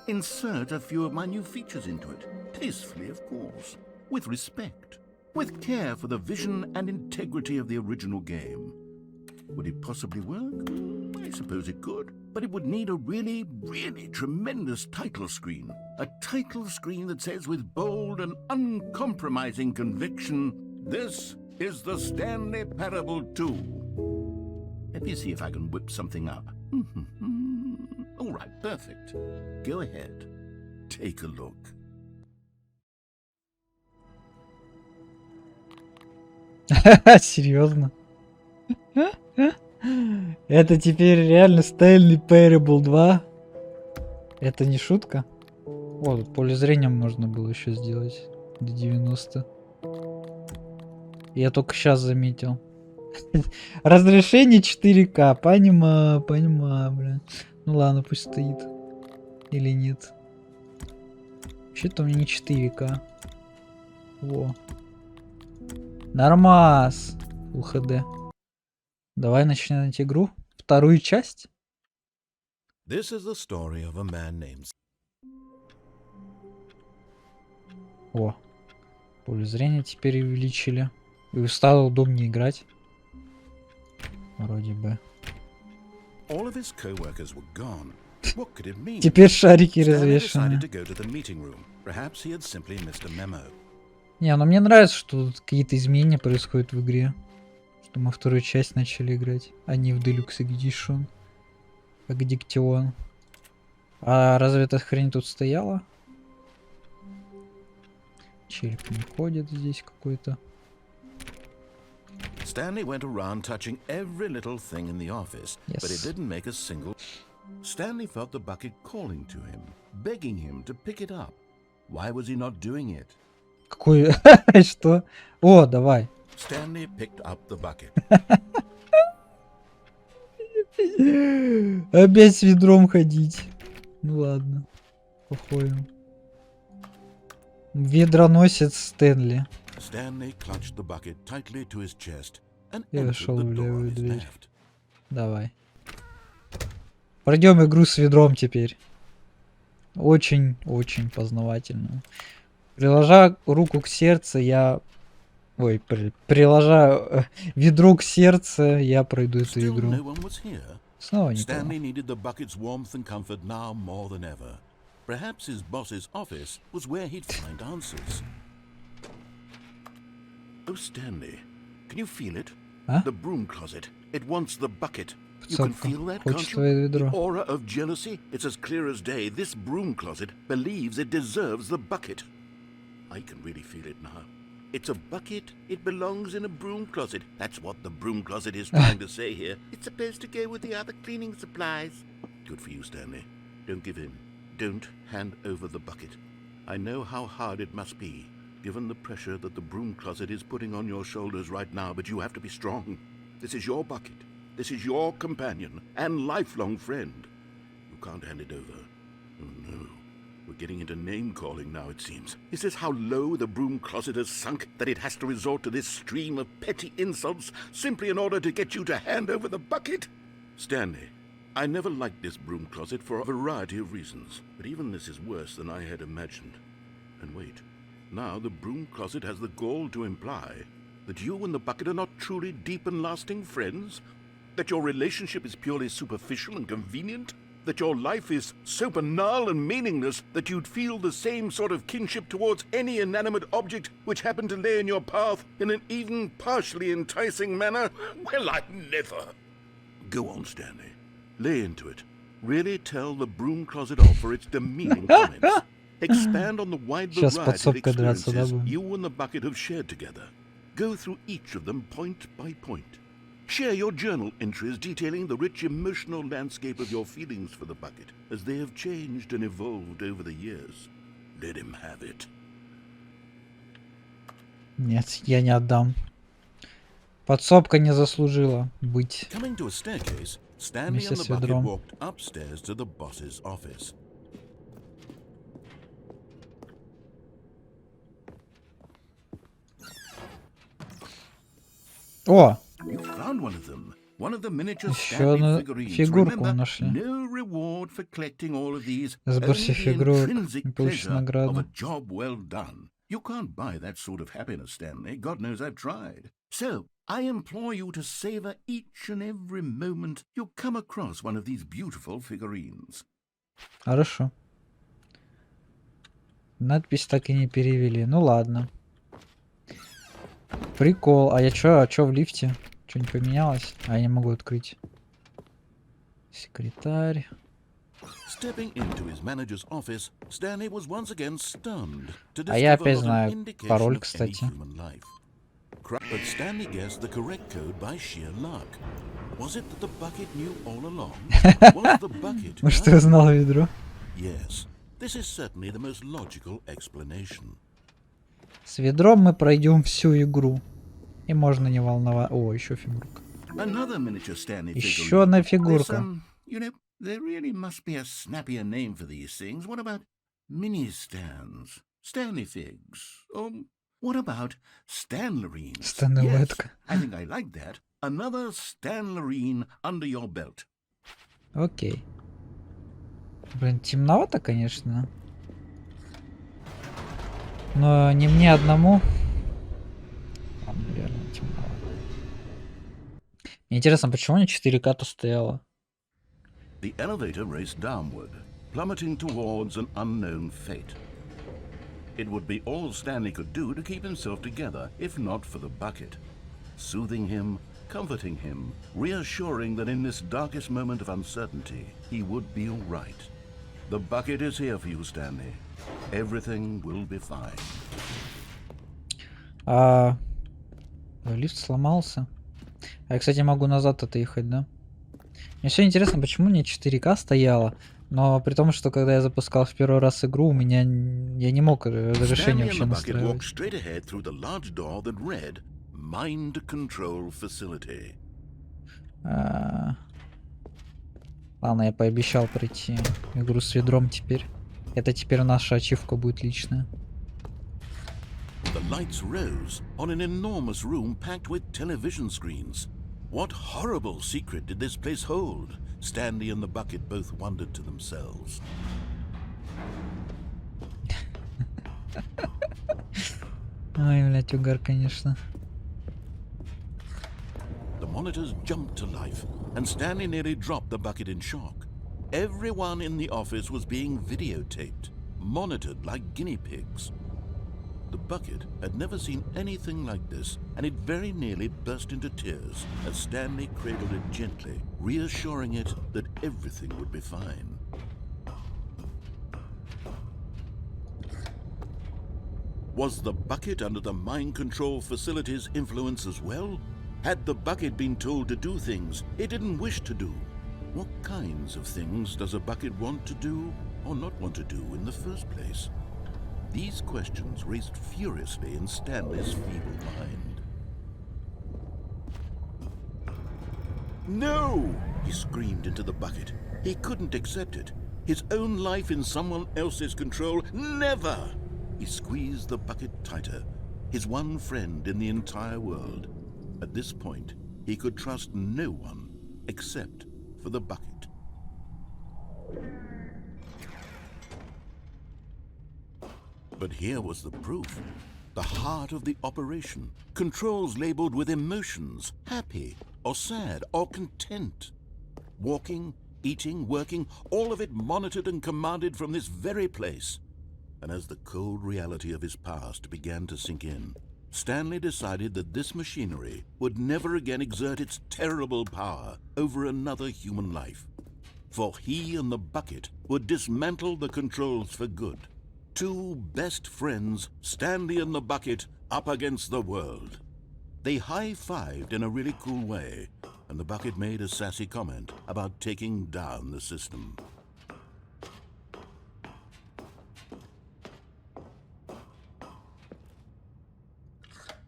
insert a few of my new features into it. Tastefully, of course. With respect. With care for the vision and integrity of the original game. Would it possibly work? I suppose it could. But it would need a really, really tremendous title screen. A title screen that says with bold and uncompromising conviction, "This is the Stanley Parable 2." Let me see if I can whip something up. All right, perfect. Go ahead. Take a look. Серьезно? Это теперь реально Stanley Parable 2? Это не шутка? О, тут поле зрения можно было еще сделать до 90. Я только сейчас заметил. Разрешение 4К. Понимаю, бля. Ну ладно, пусть стоит. Или нет. Вообще-то у меня не 4К. Во. Нормас. УХД. Давай начинать игру. Вторую часть. This is the story of a man named... О. Поле зрения теперь увеличили. И стало удобнее играть. Вроде бы. All of his co-workers were gone. What could it mean? Теперь шарики Stanley развешаны. decided to go to the meeting room. Perhaps he had simply missed a memo. Не, ну мне нравится, что тут какие-то изменения происходят в игре. Что мы вторую часть начали играть, а не в Deluxe Edition. Как Диктион. А разве эта хрень тут стояла? Череп не ходит здесь какой-то. Stanley went around touching every little thing in the office, but it Yes. didn't make a single... Stanley felt the bucket calling to him, begging him to pick it up. Why was he not doing it? Какой... Что? О, давай. Stanley picked up the bucket. Опять с ведром ходить. Ну ладно. Походим. Ведроносец Стэнли. Stanley clutched the bucket tightly to his chest and Я entered вошел the в door on левую his дверь. left. Давай. Пройдем игру с ведром теперь. Очень познавательно. Приложа руку к сердцу, я... Ой, приложа ведро к сердцу, я пройду эту Still игру. no one was here. Снова никого. Stanley needed the bucket's warmth and comfort now more than ever. Perhaps his boss's office was where he'd find answers. Oh, Stanley, can you feel it? А? The broom closet. It wants the bucket. You can Цапка. feel that, Хочет can't твое you? ведро. The aura of jealousy. It's as clear as day. This broom closet believes it deserves the bucket. I can really feel it now. It's a bucket. It belongs in a broom closet. That's what the broom closet is trying to say here. It's supposed to go with the other cleaning supplies. Good for you, Stanley. Don't give in. Don't hand over the bucket. I know how hard it must be, given the pressure that the broom closet is putting on your shoulders right now, but you have to be strong. This is your bucket. This is your companion and lifelong friend. You can't hand it over. Oh no. We're getting into name-calling now, it seems. Is this how low the broom closet has sunk, that it has to resort to this stream of petty insults simply in order to get you to hand over the bucket? Stanley, I never liked this broom closet for a variety of reasons, but even this is worse than I had imagined. And wait, now the broom closet has the gall to imply that you and the bucket are not truly deep and lasting friends? That your relationship is purely superficial and convenient? That your life is so banal and meaningless that you'd feel the same sort of kinship towards any inanimate object which happened to lay in your path in an even partially enticing manner? Well, I'd never. Go on, Stanley. Lay into it. Really tell the broom closet off for its demeaning comments. Expand on the wide Сейчас variety of подсобкой драться, да, experiences будем? you and the bucket have shared together. Go through each of them point by point. Share your journal entries detailing the rich emotional landscape of your feelings for the bucket as they have changed and evolved over the years. Let him have it. Нет, я не отдам. Подсобка не заслужила быть Coming to a staircase, Stanley вместе and the с bucket ведром. walked upstairs to the boss's office. О! You found one of them. One of the miniature Еще Stanley одну figurines. фигурку Remember, нашли. no reward for collecting all of these. Сбор Only всех the фигурок. intrinsic Получишь pleasure of a награду. job well done. You can't buy that sort of happiness, Stanley. God knows I've tried. So, I implore you to savor each and every moment you come across one of these beautiful figurines. Хорошо. Надпись так и не перевели. Ну ладно. Прикол. А я чё? А чё в лифте? Что не поменялось? А я не могу открыть. Секретарь. Stepping into his manager's office, Stanley was once again stunned to А я discover опять not an знаю indication пароль, of any кстати. human life. But Stanley guessed the correct code by sheer luck. Was it that the bucket knew all along? Was the bucket Может, ты guiding? узнал ведро? Yes, this is certainly the most logical explanation. С ведром мы пройдем всю игру. И можно не волноваться. О, еще фигурка. Another miniature Stanley Еще одна figurine. фигурка. You know, there really must be a snappier name for these things. What about mini stands? Stanley figs? Or what about Stanlerines? Yes, Станлетка. I think I like that. Another Stanlerine under your belt. Окей. Блин, темновато, конечно. Но не мне одному. Ладно, наверное, темновато. Мне интересно, почему не 4К-то стояло? The elevator raced downward, plummeting towards an unknown fate. It would be all Stanley could do to keep himself together, if not for the bucket. Soothing him, comforting him, reassuring that in this darkest moment of uncertainty, he would be all right. The bucket is here for you, Stanley. Everything will be fine. Лифт сломался. А я, кстати, могу назад отъехать, да? Мне все интересно, почему не 4К стояло, но при том, что когда я запускал в первый раз игру, у меня я не мог разрешение вообще настраивать. Ладно, я пообещал пройти игру с ведром теперь. Это теперь наша ачивка будет личная. The lights rose on an enormous room packed with television screens. What horrible secret did this place hold? Stanley and the bucket both wondered to themselves. Ой, блядь, угар, конечно. The monitors jumped to life, and Stanley nearly dropped the bucket in shock. Everyone in the office was being videotaped, monitored like guinea pigs. The bucket had never seen anything like this, and it very nearly burst into tears as Stanley cradled it gently, reassuring it that everything would be fine. Was the bucket under the mind control facility's influence as well? Had the bucket been told to do things it didn't wish to do? What kinds of things does a bucket want to do or not want to do in the first place? These questions raced furiously in Stanley's feeble mind. No! He screamed into the bucket. He couldn't accept it. His own life in someone else's control. Never! He squeezed the bucket tighter. His one friend in the entire world. At this point, he could trust no one except for the bucket. But here was the proof. The heart of the operation. Controls labeled with emotions. Happy, or sad, or content. Walking, eating, working, all of it monitored and commanded from this very place. And as the cold reality of his past began to sink in, Stanley decided that this machinery would never again exert its terrible power over another human life. For he and the bucket would dismantle the controls for good. Two best friends, Stanley and the bucket, up against the world. They high-fived in a really cool way, and the bucket made a sassy comment about taking down the system.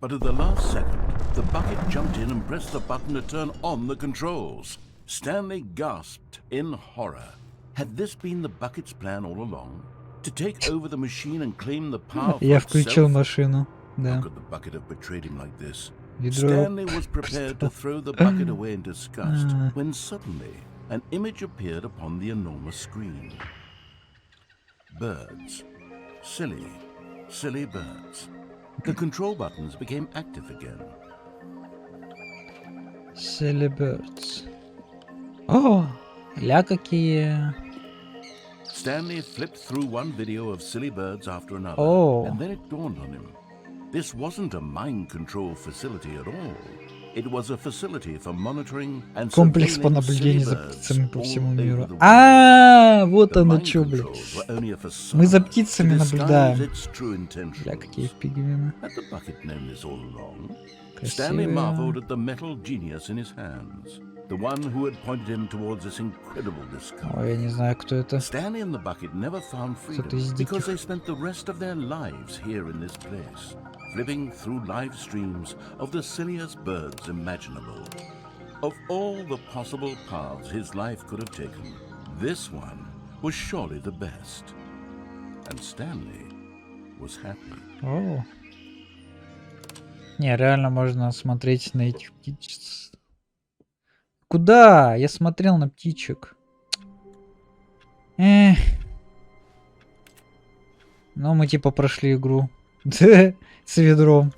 But at the last second, the bucket jumped in and pressed the button to turn on the controls. Stanley gasped in horror. Had this been the bucket's plan all along? To take over the machine and claim the power for Я включил itself? машину. How Да. could the bucket have betrayed him like this? Ведро. Stanley was prepared to throw the bucket away in disgust when suddenly an image appeared upon the enormous screen. Birds. Silly, silly birds. The control buttons became active again. Silly birds. О, ля какие. Stanley flipped through one video of silly birds after another, Oh. and then it dawned on him. This wasn't a mind control facility at all. It was a facility for monitoring and Комплекс по surveilling наблюдению silly за birds птицами по all всему over миру. the world. А, вот The оно mind чё, блядь. controls were only a facade Мы за to птицами disguise наблюдаем. its true intentions. Бля, какие пигмены. Had the bucket known this all along? Stanley Красивые. marveled at the metal genius in his hands, the one who had pointed him towards this incredible discovery. Ой, я не знаю, кто это. Stanley and the bucket never found Кто-то freedom из because диких. they spent the rest of their lives here in this place, flipping through live streams of the silliest birds imaginable. Of all the possible paths his life could have taken, this one was surely the best. And Stanley was happy. О. Не, реально можно смотреть на этих птичек. Куда? Я смотрел на птичек. Эх. Ну, мы типа прошли игру. С ведром.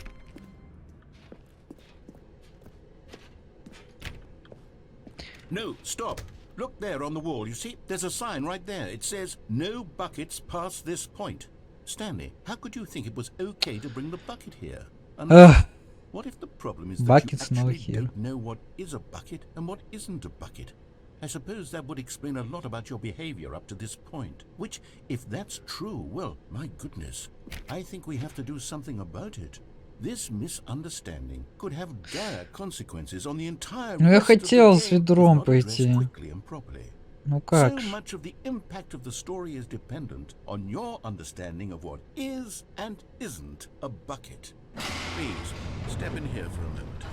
No, stop. Look there on the wall. You see, there's a sign right there. It says, no buckets past this point. Stanley, how could you think it was okay to bring the bucket here? Ugh. What if the problem is that Buckets you no actually here. don't know what is a bucket and what isn't a bucket? I suppose that would explain a lot about your behavior up to this point. Which, if that's true, well, my goodness, I think we have to do something about it. This misunderstanding could have dire consequences on the entire Ну, я rest of the хотел game с if ведром not addressed пойти. quickly and properly. Ну как So ж. much of the impact of the story is dependent on your understanding of what is and isn't a bucket. Please, step in here for a moment.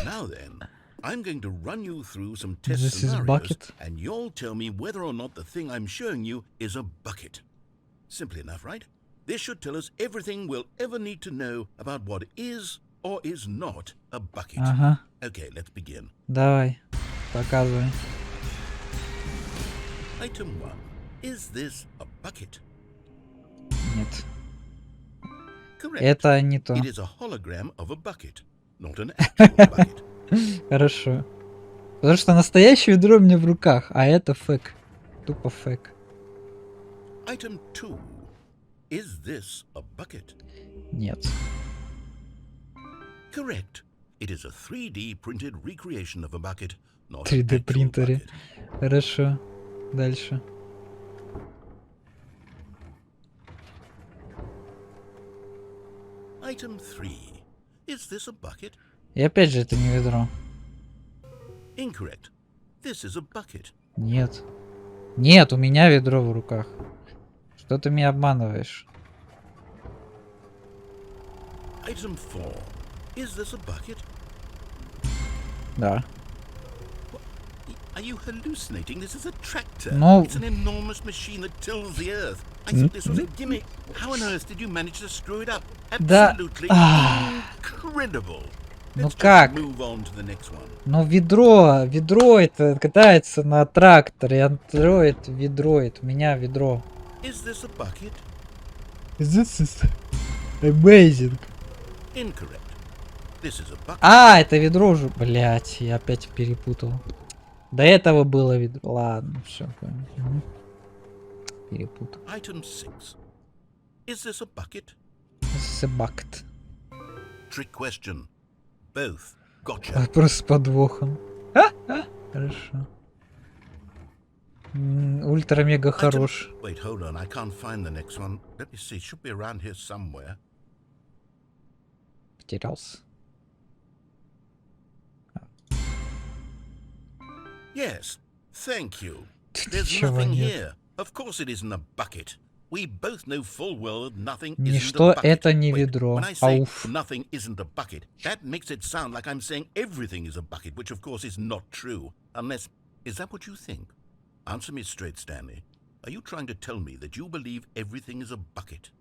Now then, I'm going to run you through some test This is scenarios, bucket. and you'll tell me whether or not the thing I'm showing you is a bucket. Simple enough, right? This should tell us everything we'll ever need to know about what is or is not a bucket. Ага. Okay, let's begin. Давай. Показывай. Item 1. Is this a bucket? Нет. Correct. Это не то. It is a hologram of a bucket, not an actual bucket. Хорошо. Потому что настоящее ведро у меня в руках, а это фэк. Тупо фэк. Item 2. Is this a bucket? Нет. Correct. It is a 3D printed recreation of a bucket, not 3D an actual принтере. bucket. Хорошо. Дальше. Item 3. Is this a bucket? И опять же это не ведро. Incorrect. This is a bucket. Нет. Нет, у меня ведро в руках. Что ты меня обманываешь? Item 4. Is this a bucket? Да. Are you hallucinating? This is a tractor. No. It's an enormous machine that tills the earth. I thought this was a gimmick. How on earth did you manage to screw it up? Да. Absolutely incredible. Ну Let's just как? move on to the next one. Ну ведро это катается на тракторе, ведро это у меня ведро. Is this a bucket? This is amazing. Incorrect. This is a bucket. А, это ведро уже, блять, я опять перепутал. До этого было ведро. Ладно, все, понял. Перепутал. Item 6. Is this a bucket? This is a bucket. Trick question. Both. Gotcha. Вопрос с подвохом. Хорошо. Ультра-мега хорош. Wait, hold on. I can't find the next one. Let me see. It should be around here somewhere. Потерялся. Yes. Thank you. Тут There's ничего nothing нет. here. Of course it isn't a bucket. We both know full well nothing isn't Ничто a bucket. это не Wait, ведро. when I say Ауф. nothing isn't a bucket, that makes it sound like I'm saying everything is a bucket, which of course is not true. Unless, is that what you think? Answer me straight, Stanley. Are you trying to tell me that you believe everything is a bucket?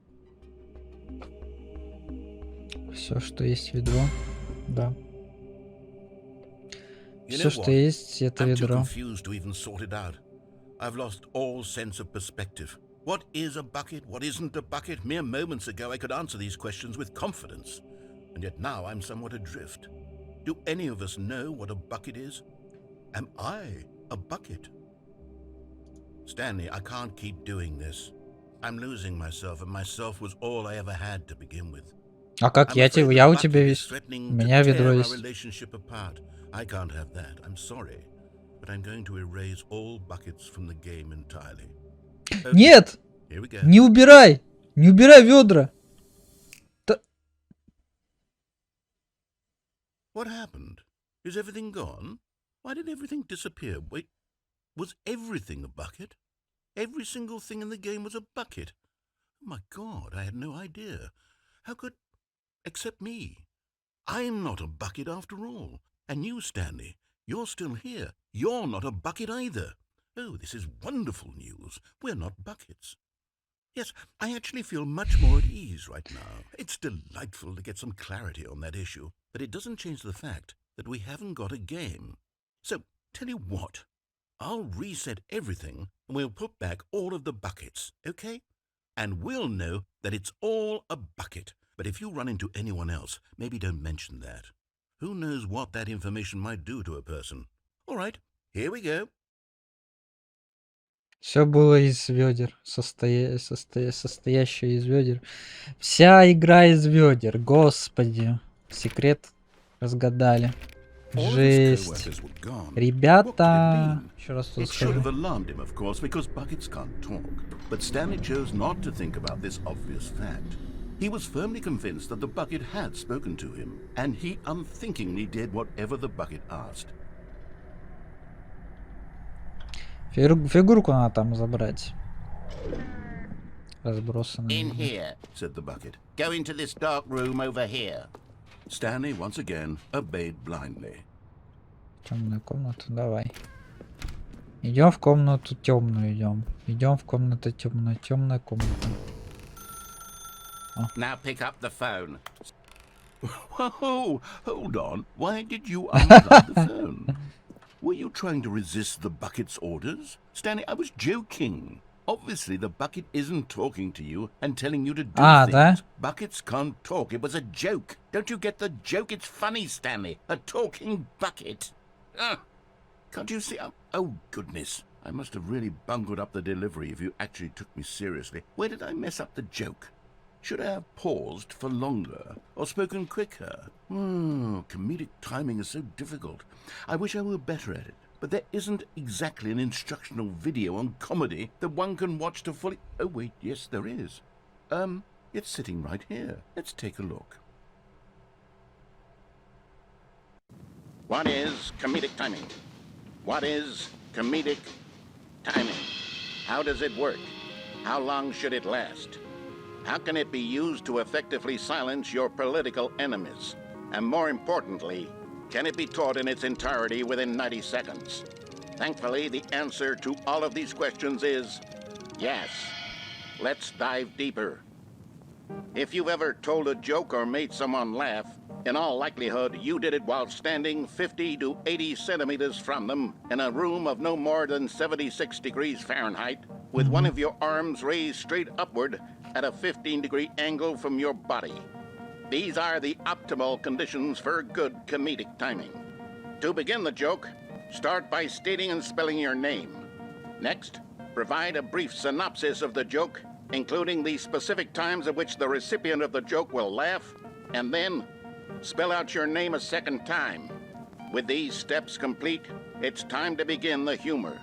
Все, что есть ведро. Да. You Все, know что what? есть, это I'm too ведро. confused to even sort it out. I've lost all sense of perspective. What is a bucket? What isn't a bucket? Mere moments ago I could answer these questions with confidence. And yet now I'm somewhat adrift. Do any of us know what a bucket is? Am I a bucket? Stanley, I can't keep doing this. I'm losing myself, and myself was all I ever had to begin with. А как I'm я afraid тебе? the Я у bucket тебя is есть. У threatening to меня ведро tear our есть. relationship apart. I can't have that. I'm sorry. But I'm going to erase all buckets from the game entirely. Okay, Нет! here we go. Не убирай! Не убирай ведра! Да- What happened? Is everything gone? Why did everything disappear? Wait, was everything a bucket? Every single thing in the game was a bucket. Oh my God, I had no idea. How could... except me. I'm not a bucket after all. And you, Stanley, you're still here. You're not a bucket either. Oh, this is wonderful news. We're not buckets. Yes, I actually feel much more at ease right now. It's delightful to get some clarity on that issue, but it doesn't change the fact that we haven't got a game. So, tell you what, I'll reset everything and we'll put back all of the buckets, okay? And we'll know that it's all a bucket. But if you run into anyone else, maybe don't mention that. Who knows what that information might do to a person? All right, here we go. Все было из ведер, состоящее из ведер. Вся игра из ведер, господи. Секрет разгадали. All of his Жесть. co-workers were gone. What could it Ребята. mean? Еще раз тут It should have скажу. alarmed him, of course, because buckets can't talk. But Stanley chose not to think about this obvious fact. He was firmly convinced that the bucket had spoken to him, and he unthinkingly did whatever the bucket asked. Фигурку надо там забрать. In Разбросанную. here, said the bucket. Go into this dark room over here. Stanley once again obeyed blindly. Темную комнату, давай. Идем в комнату темную, идем. Идем в комнату темную, темная комната. Now pick up the phone. Whoa, hold on. Why did you unplug the phone? Were you trying to resist the bucket's orders? Stanley, I was joking. Obviously, the bucket isn't talking to you and telling you to do things. Да? Buckets can't talk. It was a joke. Don't you get the joke? It's funny, Stanley. A talking bucket. Can't you see? Oh, goodness. I must have really bungled up the delivery if you actually took me seriously. Where did I mess up the joke? Should I have paused for longer or spoken quicker? Comedic timing is so difficult. I wish I were better at it. But there isn't exactly an instructional video on comedy that one can watch to fully... Oh, wait, yes, there is. It's sitting right here. Let's take a look. What is comedic timing? What is comedic timing? How does it work? How long should it last? How can it be used to effectively silence your political enemies? And more importantly, can it be taught in its entirety within 90 seconds? Thankfully, the answer to all of these questions is yes. Let's dive deeper. If you've ever told a joke or made someone laugh, in all likelihood, you did it while standing 50 to 80 centimeters from them in a room of no more than 76 degrees Fahrenheit, with one of your arms raised straight upward at a 15-degree angle from your body. These are the optimal conditions for good comedic timing. To begin the joke, start by stating and spelling your name. Next, provide a brief synopsis of the joke, including the specific times at which the recipient of the joke will laugh, and then Spell out your name a second time. With these steps complete, it's time to begin the humor.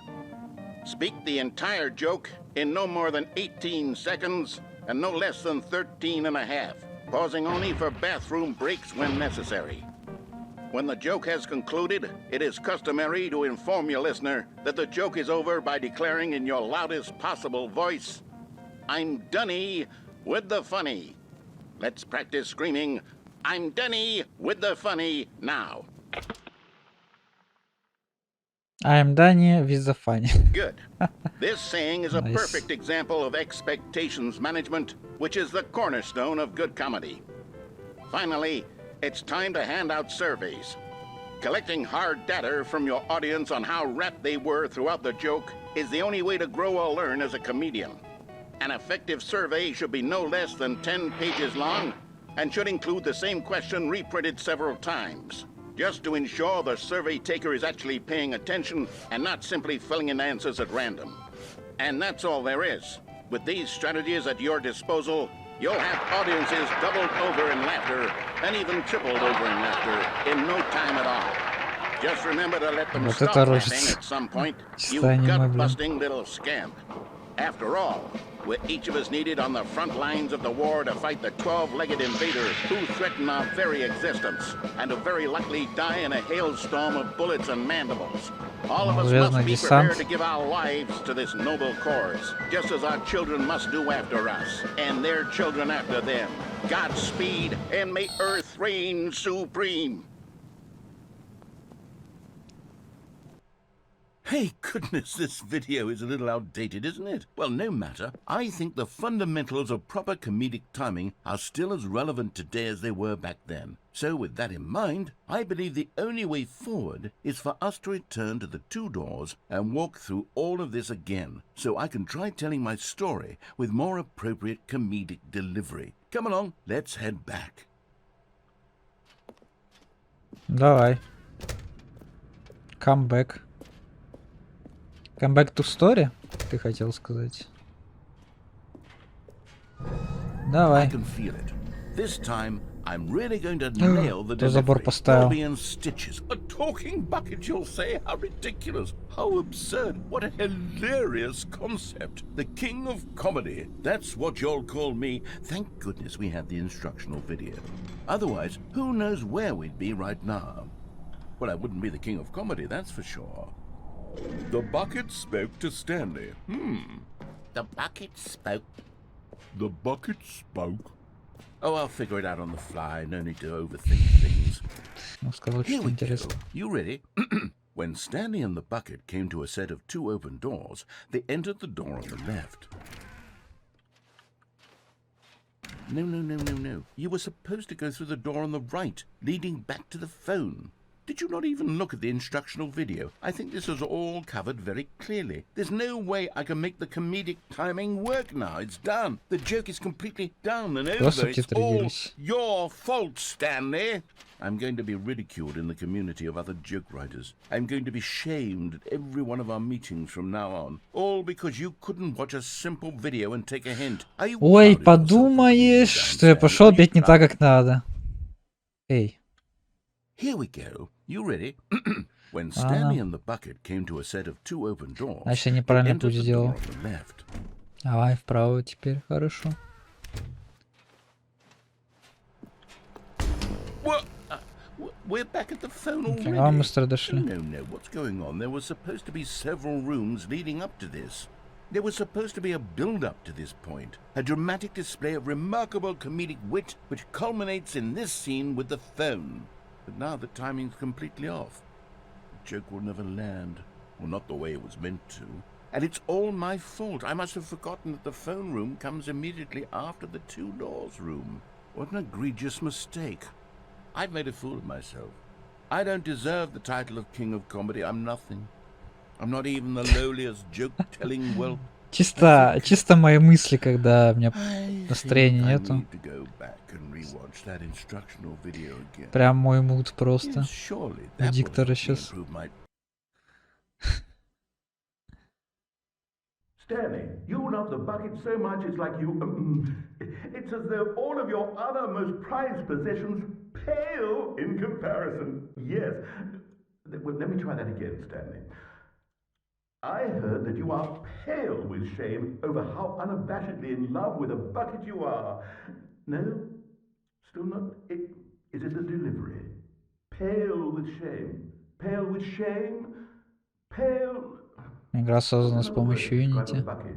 Speak the entire joke in no more than 18 seconds and no less than 13 and a half, pausing only for bathroom breaks when necessary. When the joke has concluded, it is customary to inform your listener that the joke is over by declaring in your loudest possible voice, "I'm Dunny with the funny." Let's practice screaming, "I'm Dunny with the funny" now. I am Danny with the funny. Good. This saying is a Nice. perfect example of expectations management, which is the cornerstone of good comedy. Finally, it's time to hand out surveys. Collecting hard data from your audience on how rapt they were throughout the joke is the only way to grow or learn as a comedian. An effective survey should be no less than 10 pages long and should include the same question reprinted several times, just to ensure the survey taker is actually paying attention and not simply filling in answers at random. And that's all there is. With these strategies at your disposal, you'll have audiences doubled over in laughter and even tripled over in laughter in no time at all. Just remember to let them Вот stop это laughing рожица. at some point, you Чисто аниме, блин. gut-busting little scamp. After all, we're each of us needed on the front lines of the war to fight the 12-legged invader who threaten our very existence, and to very likely die in a hailstorm of bullets and mandibles. All of us Звездный must be десант. prepared to give our lives to this noble cause, just as our children must do after us, and their children after them. Godspeed, and may Earth reign supreme. Hey, goodness, this video is a little outdated, isn't it? Well, no matter. I think the fundamentals of proper comedic timing are still as relevant today as they were back then. So, with that in mind, I believe the only way forward is for us to return to the two doors and walk through all of this again, so I can try telling my story with more appropriate comedic delivery. Come along, let's head back. Давай. Come back. Come back to story? Ты хотел сказать. I Давай. can feel it. This time, I'm really going to nail the Кто забор delivery. поставил? You'll be in stitches. A talking bucket, you'll say? How ridiculous. How absurd. What a hilarious concept. The king of comedy. That's what you'll call me. Thank goodness we have the instructional video. Otherwise, who knows where we'd be right now. Well, I wouldn't be the king of comedy, that's for sure. The bucket spoke to Stanley. The bucket spoke. The bucket spoke. Oh, I'll figure it out on the fly. No need to overthink things. Ну, сказал, Here что we go. интересно. You ready? When Stanley and the bucket came to a set of two open doors, they entered the door on the left. No. You were supposed to go through the door on the right, leading back to the phone. Did you not even look at the instructional video? I think this is all covered very clearly. There's no way I can make the comedic timing work now. It's done. The joke is completely done and over. It's субтитры all делись. your fault, Stanley. I'm going to be ridiculed in the community of other joke writers. I'm going to be shamed at every one of our meetings from now on. All because you couldn't watch a simple video and take a hint. Are you Ой, proud of yourself for being подумаешь, down, что я Stanley? пошел Are you опять не так, proud? как надо. Эй. Here we go. You ready? When Stanley and the bucket came to a set of two open doors, Значит, я they неправильно entered путь the сделал. door on the left. Давай вправо теперь, хорошо. What? We're back at the phone already. Фига, мы быстро дошли. No. What's going on? There were supposed to be several rooms leading up to this. There was supposed to be a build-up to this point. A dramatic display of remarkable comedic wit which culminates in this scene with the phone. But now the timing's completely off. The joke will never land. Well, not the way it was meant to. And it's all my fault. I must have forgotten that the phone room comes immediately after the two doors room. What an egregious mistake. I've made a fool of myself. I don't deserve the title of King of Comedy. I'm nothing. I'm not even the lowliest joke-telling whelp. Чисто мои мысли, когда у меня I настроения think I нету. need to go back and rewatch that instructional video again. Прям мой мут просто. Yes, surely У that will диктора help me сейчас. improve my... Stanley, you love the bucket so much it's like you... it's as though all of your other most prized possessions pale in comparison. Yes. Well, let me try that again, Stanley. I heard that you are pale with shame over how unabashedly in love with a bucket you are. No? Still not? Is it the delivery? Pale with shame. Pale with shame. Pale... Игра создана с Another word to помощью describe a Unity. bucket.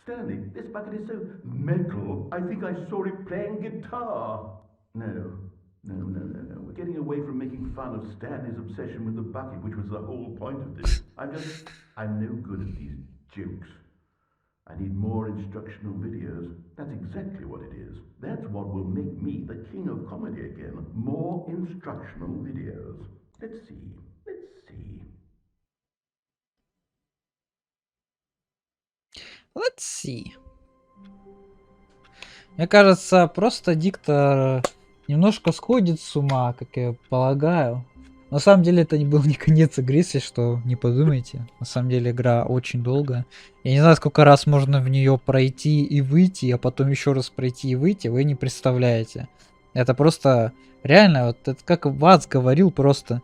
Stanley, this bucket is so metal. I think I saw it playing guitar. No. We're getting away from making fun of Stanley's obsession with the bucket, which was the whole point of this. I'm no good at these jokes. I need more instructional videos. That's exactly what it is. That's what will make me the king of comedy again. More instructional videos. Let's see. Let's see. Мне кажется, просто диктор немножко сходит с ума, как я полагаю. На самом деле это не был не конец игры, если что, не подумайте. На самом деле игра очень долгая. Я не знаю, сколько раз можно в нее пройти и выйти, а потом еще раз пройти и выйти, вы не представляете. Это просто реально, вот это как Вац говорил просто.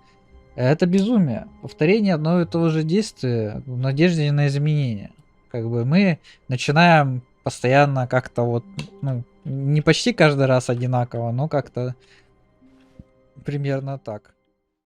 Это безумие. Повторение одного и того же действия в надежде на изменения. Как бы мы начинаем постоянно как-то вот, ну, не почти каждый раз одинаково, но как-то примерно так.